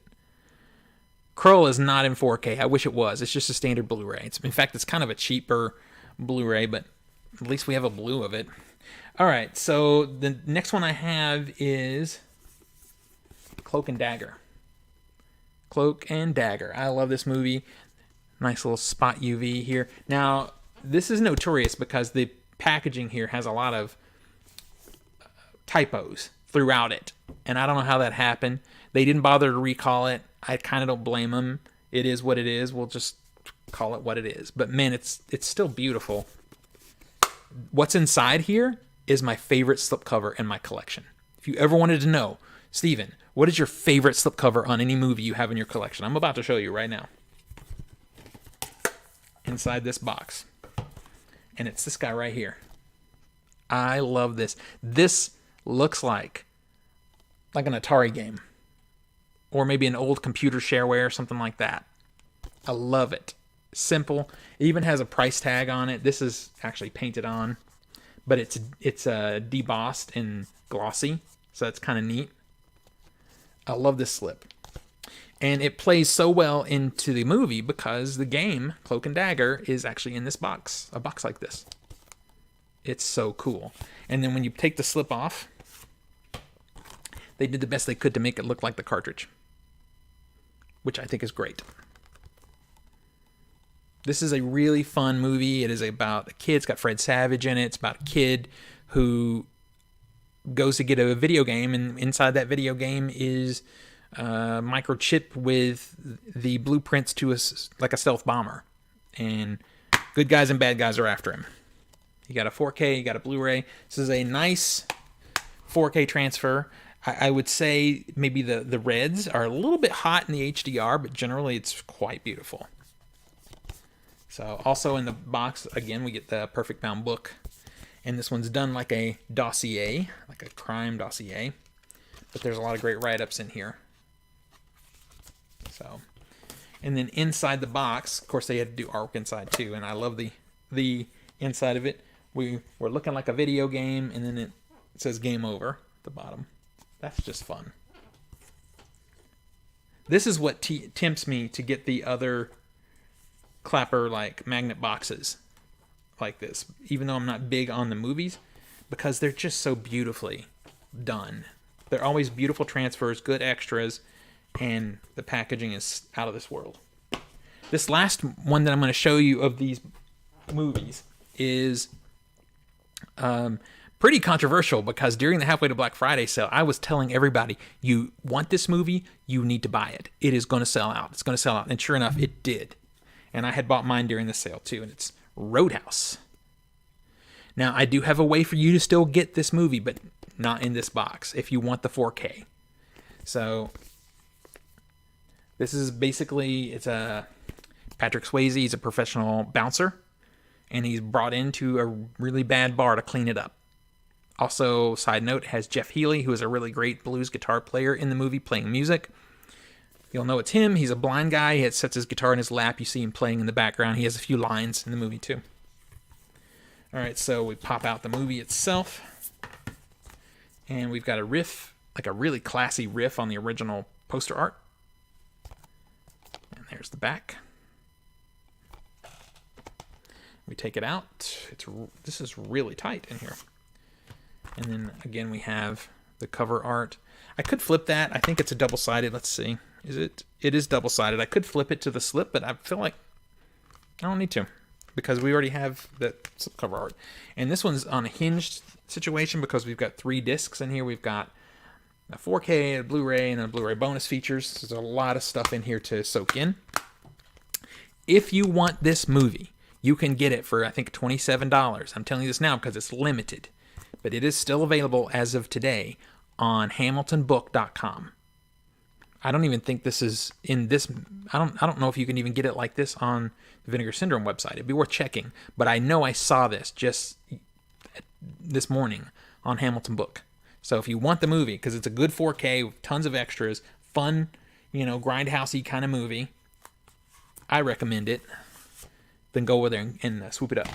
Krull is not in 4K. I wish it was. It's just a standard Blu-ray. In fact, it's kind of a cheaper Blu-ray, but at least we have a blue of it. All right, so the next one I have is Cloak and Dagger. Cloak and Dagger. I love this movie. Nice little spot UV here. Now, this is notorious because the packaging here has a lot of typos throughout it. And I don't know how that happened. They didn't bother to recall it. I kind of don't blame them. It is what it is. We'll just call it what it is. But man, it's still beautiful. What's inside here is my favorite slipcover in my collection. If you ever wanted to know, Steven, what is your favorite slipcover on any movie you have in your collection? I'm about to show you right now. Inside this box. And it's this guy right here. I love this. This looks like an Atari game. Or maybe an old computer shareware or something like that. I love it. Simple. It even has a price tag on it. This is actually painted on. But it's debossed and glossy. So that's kind of neat. I love this slip. And it plays so well into the movie because the game, Cloak and Dagger, is actually in this box. A box like this. It's so cool. And then when you take the slip off, they did the best they could to make it look like the cartridge. Which I think is great. This is a really fun movie. It is about a kid. It's got Fred Savage in it. It's about a kid who goes to get a video game, and inside that video game is a microchip with the blueprints to a stealth bomber. And good guys and bad guys are after him. You got a 4K, you got a Blu-ray. This is a nice 4K transfer. I would say maybe the reds are a little bit hot in the HDR, but generally it's quite beautiful. So also in the box, again, we get the Perfect Bound book. And this one's done like a dossier, like a crime dossier. But there's a lot of great write-ups in here. So, and then inside the box, of course, they had to do artwork inside too. And I love the inside of it. We're looking like a video game, and then it says game over at the bottom. That's just fun. This is what tempts me to get the other clapper like magnet boxes like this, even though I'm not big on the movies, because they're just so beautifully done. They're always beautiful transfers, good extras, and the packaging is out of this world. This last one that I'm going to show you of these movies is pretty controversial, because during the Halfway to Black Friday sale, I was telling everybody, you want this movie, you need to buy it. It is going to sell out. It's going to sell out. And sure enough, it did. And I had bought mine during the sale too, and it's Roadhouse. Now, I do have a way for you to still get this movie, but not in this box, if you want the 4K. So, this is basically, it's a Patrick Swayze. He's a professional bouncer, and he's brought into a really bad bar to clean it up. Also, side note, it has Jeff Healey, who is a really great blues guitar player in the movie, playing music. You'll know it's him. He's a blind guy. He sets his guitar in his lap. You see him playing in the background. He has a few lines in the movie, too. All right, so we pop out the movie itself. And we've got a riff, like a really classy riff on the original poster art. And there's the back. We take it out. This is really tight in here. And then, again, we have the cover art. I could flip that. I think it's a double-sided. Let's see. Is it? It is double-sided. I could flip it to the slip, but I feel like I don't need to, because we already have the slip cover art. And this one's on a hinged situation because we've got 3 discs in here. We've got a 4K, a Blu-ray, and a Blu-ray bonus features. There's a lot of stuff in here to soak in. If you want this movie, you can get it for, I think, $27. I'm telling you this now because it's limited. But it is still available as of today on HamiltonBook.com. I don't even think this is in this. I don't know if you can even get it like this on the Vinegar Syndrome website. It'd be worth checking. But I know I saw this just this morning on Hamilton Book. So if you want the movie, because it's a good 4K with tons of extras, fun, grindhousey kind of movie, I recommend it. Then go over there and swoop it up.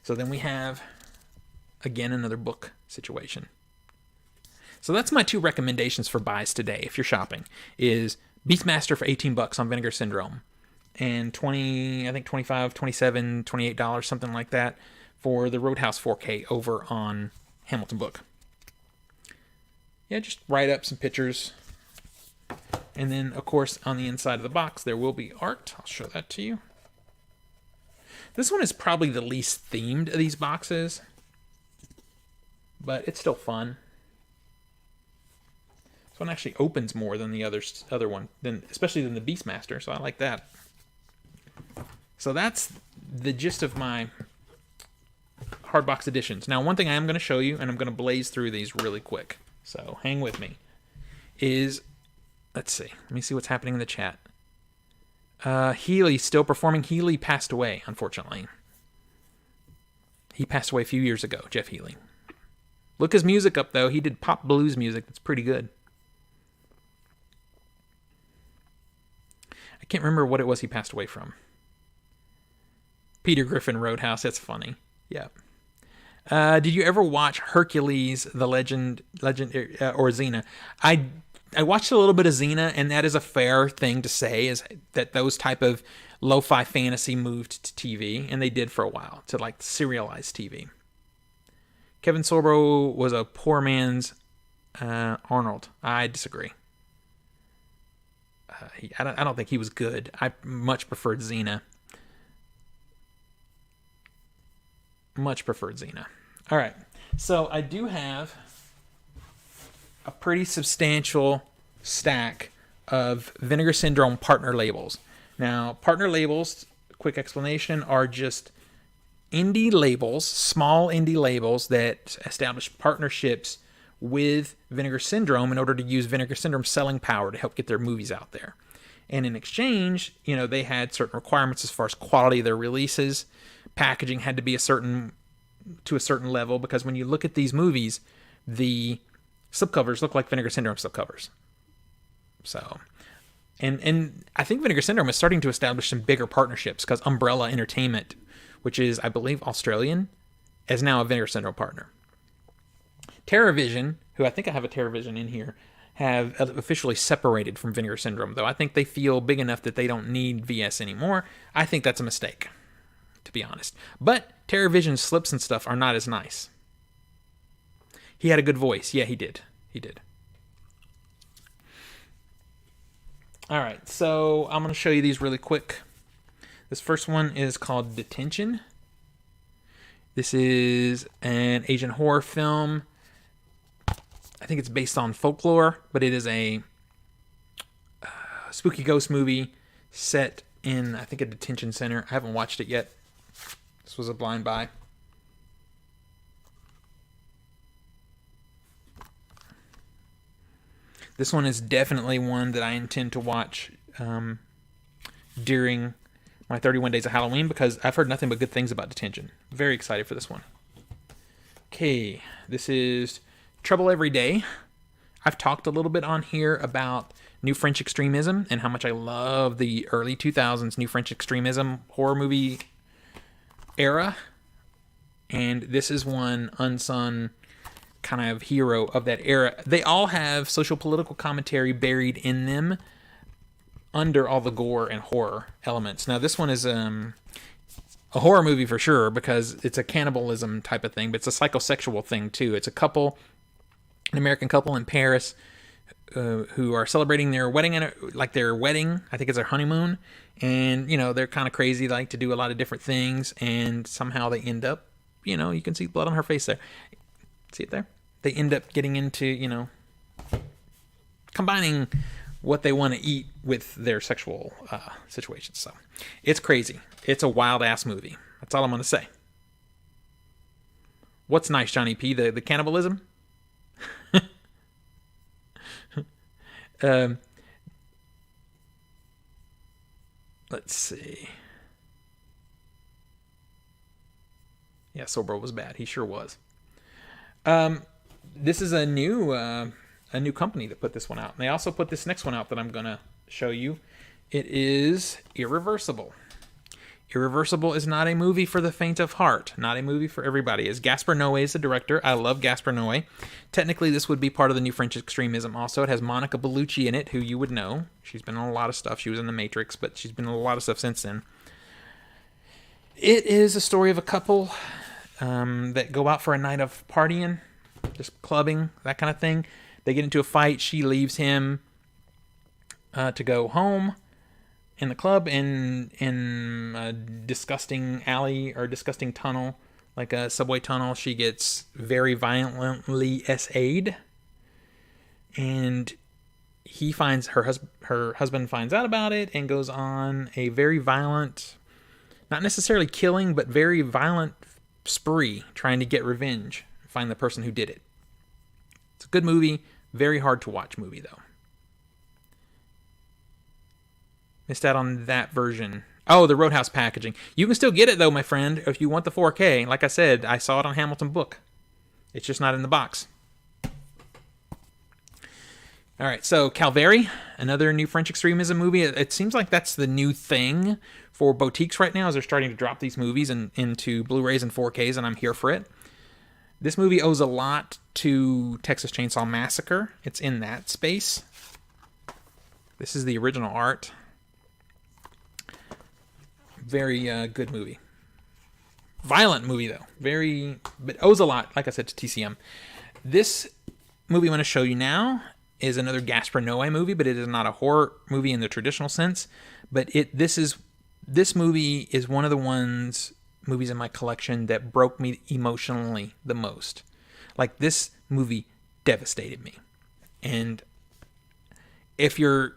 So then we have, again, another book situation. So that's my two recommendations for buys today if you're shopping, is Beastmaster for $18 on Vinegar Syndrome, and $25, $27, $28, something like that, for the Roadhouse 4K over on Hamilton Book. Yeah, just write up some pictures. And then, of course, on the inside of the box, there will be art. I'll show that to you. This one is probably the least themed of these boxes, but it's still fun. This one actually opens more than the other one, especially than the Beastmaster, so I like that. So that's the gist of my hardbox editions. Now, one thing I am going to show you, and I'm going to blaze through these really quick, so hang with me, is, let's see. Let me see what's happening in the chat. Healy still performing. Healy passed away, unfortunately. He passed away a few years ago, Jeff Healy. Look his music up, though. He did pop blues music that's pretty good. I can't remember what it was he passed away from. Peter Griffin Roadhouse. That's funny. Yeah. Did you ever watch Hercules, the Legend, or Xena? I watched a little bit of Xena, and that is a fair thing to say, is that those type of lo-fi fantasy moved to TV, and they did for a while, to like serialized TV. Kevin Sorbo was a poor man's Arnold. I disagree. I don't think he was good. I much preferred Xena. All right. So I do have a pretty substantial stack of Vinegar Syndrome partner labels. Now, partner labels, quick explanation, are just indie labels, small indie labels that establish partnerships with Vinegar Syndrome in order to use Vinegar Syndrome's selling power to help get their movies out there. And in exchange, they had certain requirements as far as quality of their releases. Packaging had to be to a certain level, because when you look at these movies, the slipcovers look like Vinegar Syndrome slipcovers. So, and I think Vinegar Syndrome is starting to establish some bigger partnerships, because Umbrella Entertainment, which is, I believe, Australian, is now a Vinegar Syndrome partner. TerraVision, who I think I have a TerraVision in here, have officially separated from Vinegar Syndrome, though I think they feel big enough that they don't need VS anymore. I think that's a mistake, to be honest. But TerraVision's slips and stuff are not as nice. He had a good voice. Yeah, he did. All right, so I'm going to show you these really quick. This first one is called Detention. This is an Asian horror film. I think it's based on folklore, but it is a spooky ghost movie set in, I think, a detention center. I haven't watched it yet. This was a blind buy. This one is definitely one that I intend to watch during my 31 Days of Halloween, because I've heard nothing but good things about Detention. Very excited for this one. Okay, this is Trouble Every Day. I've talked a little bit on here about New French Extremism and how much I love the early 2000s New French Extremism horror movie era. And this is one unsung kind of hero of that era. They all have social political commentary buried in them under all the gore and horror elements. Now, this one is a horror movie for sure, because it's a cannibalism type of thing, but it's a psychosexual thing too. It's an American couple in Paris who are celebrating their wedding, I think it's their honeymoon, and they're kind of crazy, like to do a lot of different things, and somehow they end up, you can see blood on her face there. See it there? They end up getting into, combining what they want to eat with their sexual situations. So it's crazy. It's a wild ass movie. That's all I'm going to say. What's nice, Johnny P? The cannibalism? Let's see. Yeah, Sorbo was bad. He sure was. This is a new company that put this one out. And they also put this next one out that I'm going to show you. It is Irreversible. Irreversible is not a movie for the faint of heart. Not a movie for everybody. As Gaspar Noé is the director. I love Gaspar Noé. Technically, this would be part of the new French extremism also. It has Monica Bellucci in it, who you would know. She's been in a lot of stuff. She was in The Matrix, but she's been in a lot of stuff since then. It is a story of a couple that go out for a night of partying, just clubbing, that kind of thing. They get into a fight. She leaves him to go home. In the club, in a disgusting alley or disgusting tunnel, like a subway tunnel, she gets very violently SA'd, and he finds her husband finds out about it and goes on a very violent, not necessarily killing, but very violent spree trying to get revenge, find the person who did it. It's a good movie, very hard to watch movie though. Missed out on that version. Oh, the Roadhouse packaging. You can still get it, though, my friend, if you want the 4K. Like I said, I saw it on Hamilton Book. It's just not in the box. All right, so Calvary, another new French extremism movie. It seems like that's the new thing for boutiques right now, as they're starting to drop these movies into Blu-rays and 4Ks, and I'm here for it. This movie owes a lot to Texas Chainsaw Massacre. It's in that space. This is the original art. Very good movie. Violent movie, though. But owes a lot, like I said, to TCM. This movie I'm going to show you now is another Gaspar Noé movie, but it is not a horror movie in the traditional sense. But this movie is one of the movies in my collection that broke me emotionally the most. Like, this movie devastated me. And if you're,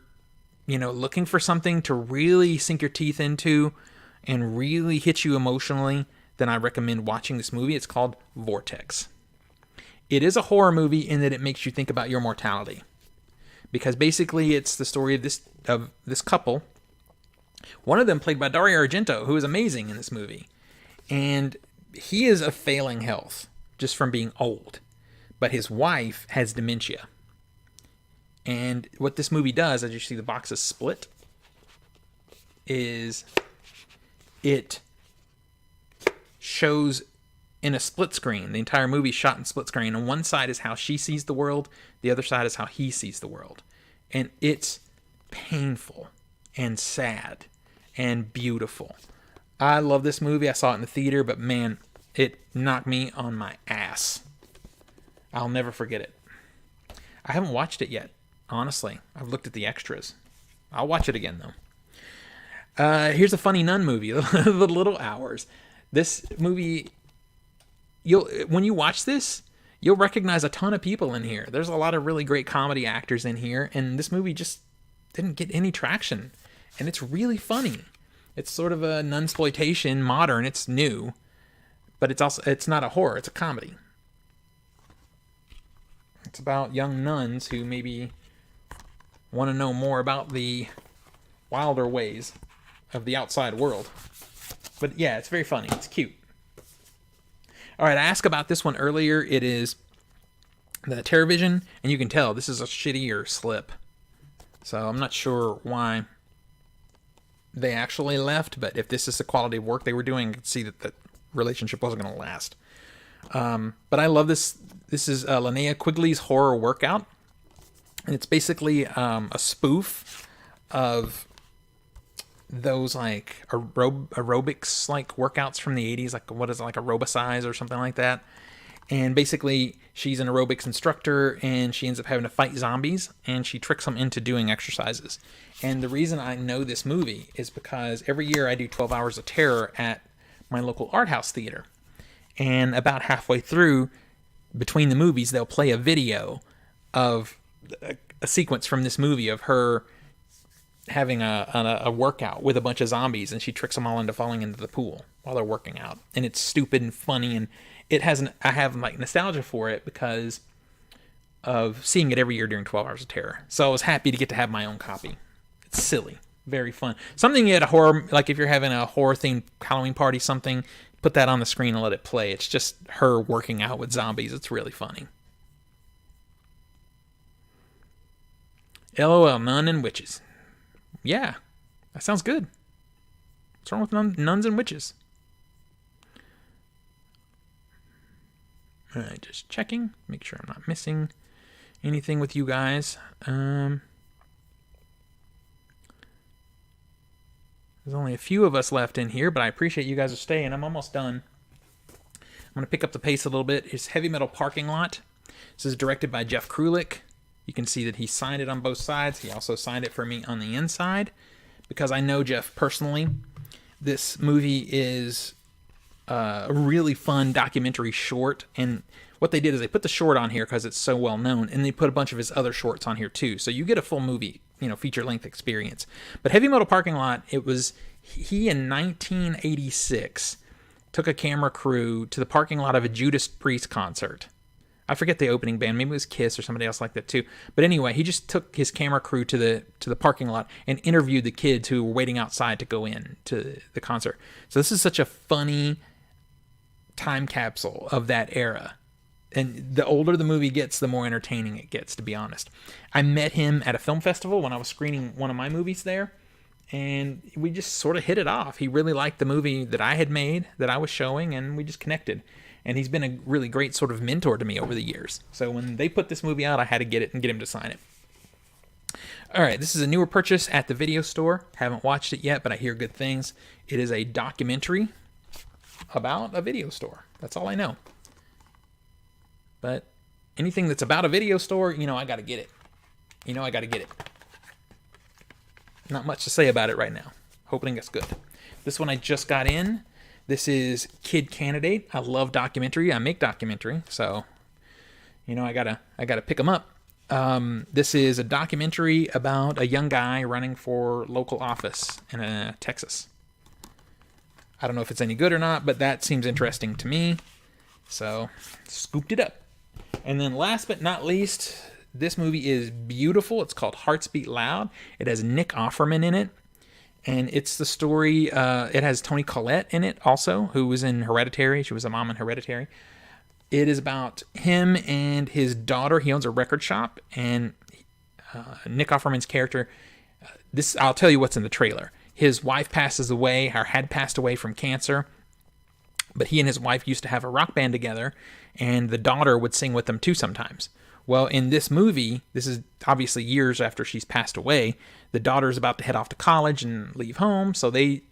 looking for something to really sink your teeth into and really hit you emotionally, then I recommend watching this movie. It's called Vortex. It is a horror movie in that it makes you think about your mortality. Because basically it's the story of this couple. One of them played by Dario Argento, who is amazing in this movie. And he is of failing health, just from being old. But his wife has dementia. And what this movie does, as you see the boxes split, is it shows in a split screen. The entire movie shot in split screen. On one side is how she sees the world. The other side is how he sees the world. And it's painful and sad and beautiful. I love this movie. I saw it in the theater, but man, it knocked me on my ass. I'll never forget it. I haven't watched it yet. Honestly, I've looked at the extras. I'll watch it again, though. Here's a funny nun movie, The Little Hours. This movie, when you watch this, you'll recognize a ton of people in here. There's a lot of really great comedy actors in here, and this movie just didn't get any traction. And it's really funny. It's sort of a nunsploitation, modern. It's new, but it's not a horror. It's a comedy. It's about young nuns who maybe want to know more about the wilder ways of the outside world. But yeah, it's very funny. It's cute. All right, I asked about this one earlier. It is the TerraVision, and you can tell this is a shittier slip. So I'm not sure why they actually left, but if this is the quality of work they were doing, you can see that the relationship wasn't going to last. But I love this. This is Linnea Quigley's Horror Workout. And it's basically a spoof of those like aerobics like workouts from the 80s, like what is it, like Aerobicize or something like that. And basically she's an aerobics instructor and she ends up having to fight zombies and she tricks them into doing exercises. And the reason I know this movie is because every year I do 12 Hours of Terror at my local art house theater. And about halfway through, between the movies, they'll play a video of a sequence from this movie of her having a workout with a bunch of zombies, and she tricks them all into falling into the pool while they're working out, and it's stupid and funny, and I have like nostalgia for it because of seeing it every year during 12 Hours of Terror. So I was happy to get to have my own copy. It's silly, very fun, something at a horror, like if you're having a horror themed Halloween party, something, put that on the screen and let it play. It's just her working out with zombies. It's really funny. LOL, Nun and Witches. Yeah, that sounds good. What's wrong with nuns and witches? All right, just checking. Make sure I'm not missing anything with you guys. There's only a few of us left in here, but I appreciate you guys are staying. I'm almost done. I'm going to pick up the pace a little bit. It's Heavy Metal Parking Lot. This is directed by Jeff Krulik. You can see that he signed it on both sides. He also signed it for me on the inside because I know Jeff personally. This movie is a really fun documentary short, and what they did is they put the short on here because it's so well known, and they put a bunch of his other shorts on here too, so you get a full movie, feature length experience. But Heavy Metal Parking Lot, it was he in 1986 took a camera crew to the parking lot of a Judas Priest concert. I forget the opening band. Maybe it was Kiss or somebody else like that too. But anyway, he just took his camera crew to the parking lot and interviewed the kids who were waiting outside to go in to the concert. So this is such a funny time capsule of that era. And the older the movie gets, the more entertaining it gets, to be honest. I met him at a film festival when I was screening one of my movies there, and we just sort of hit it off. He really liked the movie that I had made, that I was showing, and we just connected. And he's been a really great sort of mentor to me over the years. So when they put this movie out, I had to get it and get him to sign it. All right, this is a newer purchase at the video store. Haven't watched it yet, but I hear good things. It is a documentary about a video store. That's all I know. But anything that's about a video store, I got to get it. I got to get it. Not much to say about it right now. Hoping it's good. This one I just got in. This is Kid Candidate. I love documentary. I make documentary, so I gotta pick them up. This is a documentary about a young guy running for local office in Texas. I don't know if it's any good or not, but that seems interesting to me. So, scooped it up. And then last but not least, this movie is beautiful. It's called Hearts Beat Loud. It has Nick Offerman in it. And it's the story, it has Toni Collette in it also, who was in Hereditary. She was a mom in Hereditary. It is about him and his daughter. He owns a record shop, and Nick Offerman's character, I'll tell you what's in the trailer. His wife passes away, or had passed away from cancer, but he and his wife used to have a rock band together, and the daughter would sing with them too sometimes. Well, in this movie, this is obviously years after she's passed away, the daughter's about to head off to college and leave home, so the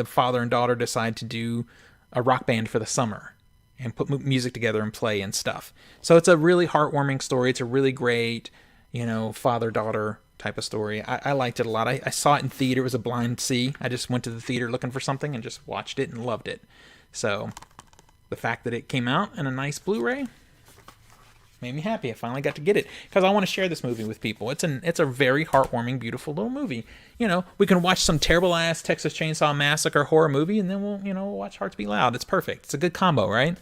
father and daughter decide to do a rock band for the summer and put music together and play and stuff. So it's a really heartwarming story. It's a really great, father-daughter type of story. I liked it a lot. I saw it in theater. It was a blind see. I just went to the theater looking for something and just watched it and loved it. So the fact that it came out in a nice Blu-ray made me happy. I finally got to get it because I want to share this movie with people. It's a very heartwarming, beautiful little movie. We can watch some terrible ass Texas Chainsaw Massacre horror movie, and then we'll watch Hearts Beat Loud. It's perfect. It's a good combo, right?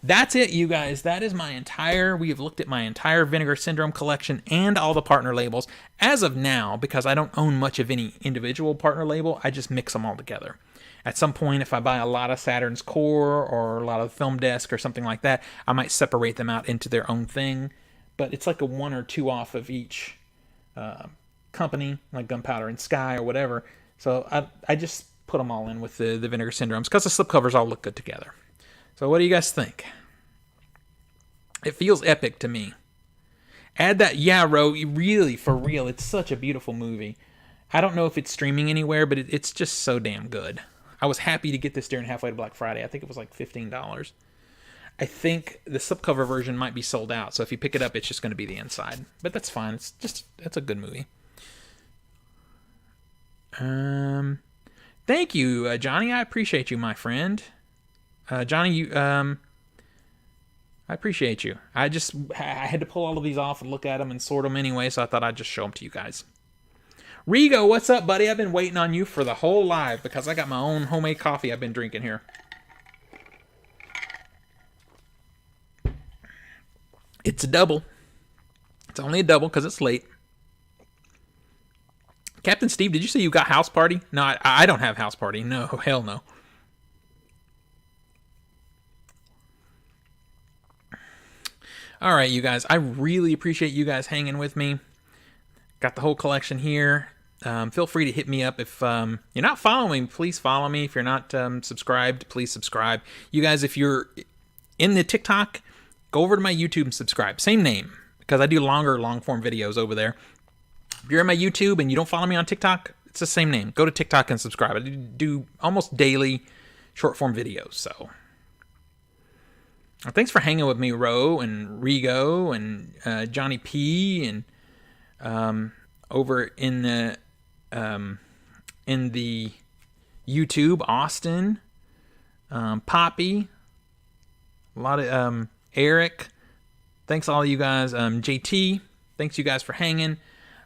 That's it, you guys. That is we have looked at my entire Vinegar Syndrome collection and all the partner labels. As of now, because I don't own much of any individual partner label, I just mix them all together. At some point, if I buy a lot of Saturn's Core or a lot of Film Desk or something like that, I might separate them out into their own thing. But it's like a 1 or 2 off of each company, like Gunpowder and Sky or whatever. So I just put them all in with the Vinegar Syndromes because the slipcovers all look good together. So what do you guys think? It feels epic to me. Add that, yeah, Ro, really, for real, it's such a beautiful movie. I don't know if it's streaming anywhere, but it's just so damn good. I was happy to get this during Halfway to Black Friday. I think it was like $15. I think the slipcover version might be sold out, so if you pick it up, it's just going to be the inside. But that's fine. It's a good movie. Thank you, Johnny. I appreciate you, my friend. Johnny, I appreciate you. I had to pull all of these off and look at them and sort them anyway, so I thought I'd just show them to you guys. Rigo, what's up, buddy? I've been waiting on you for the whole live because I got my own homemade coffee I've been drinking here. It's a double. It's only a double because it's late. Captain Steve, did you say you got house party? No, I don't have house party. No, hell no. All right, you guys. I really appreciate you guys hanging with me. Got the whole collection here. Feel free to hit me up. If you're not following, please follow me. If you're not subscribed, please subscribe. You guys, if you're in the TikTok, go over to my YouTube and subscribe. Same name, because I do longer, long-form videos over there. If you're in my YouTube and you don't follow me on TikTok, it's the same name. Go to TikTok and subscribe. I do almost daily short-form videos, so... Thanks for hanging with me, Ro and Rigo and Johnny P and over in the YouTube, Austin, Poppy, a lot of Eric. Thanks all of you guys. JT, thanks you guys for hanging.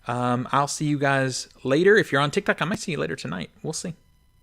I'll see you guys later. If you're on TikTok, I might see you later tonight. We'll see.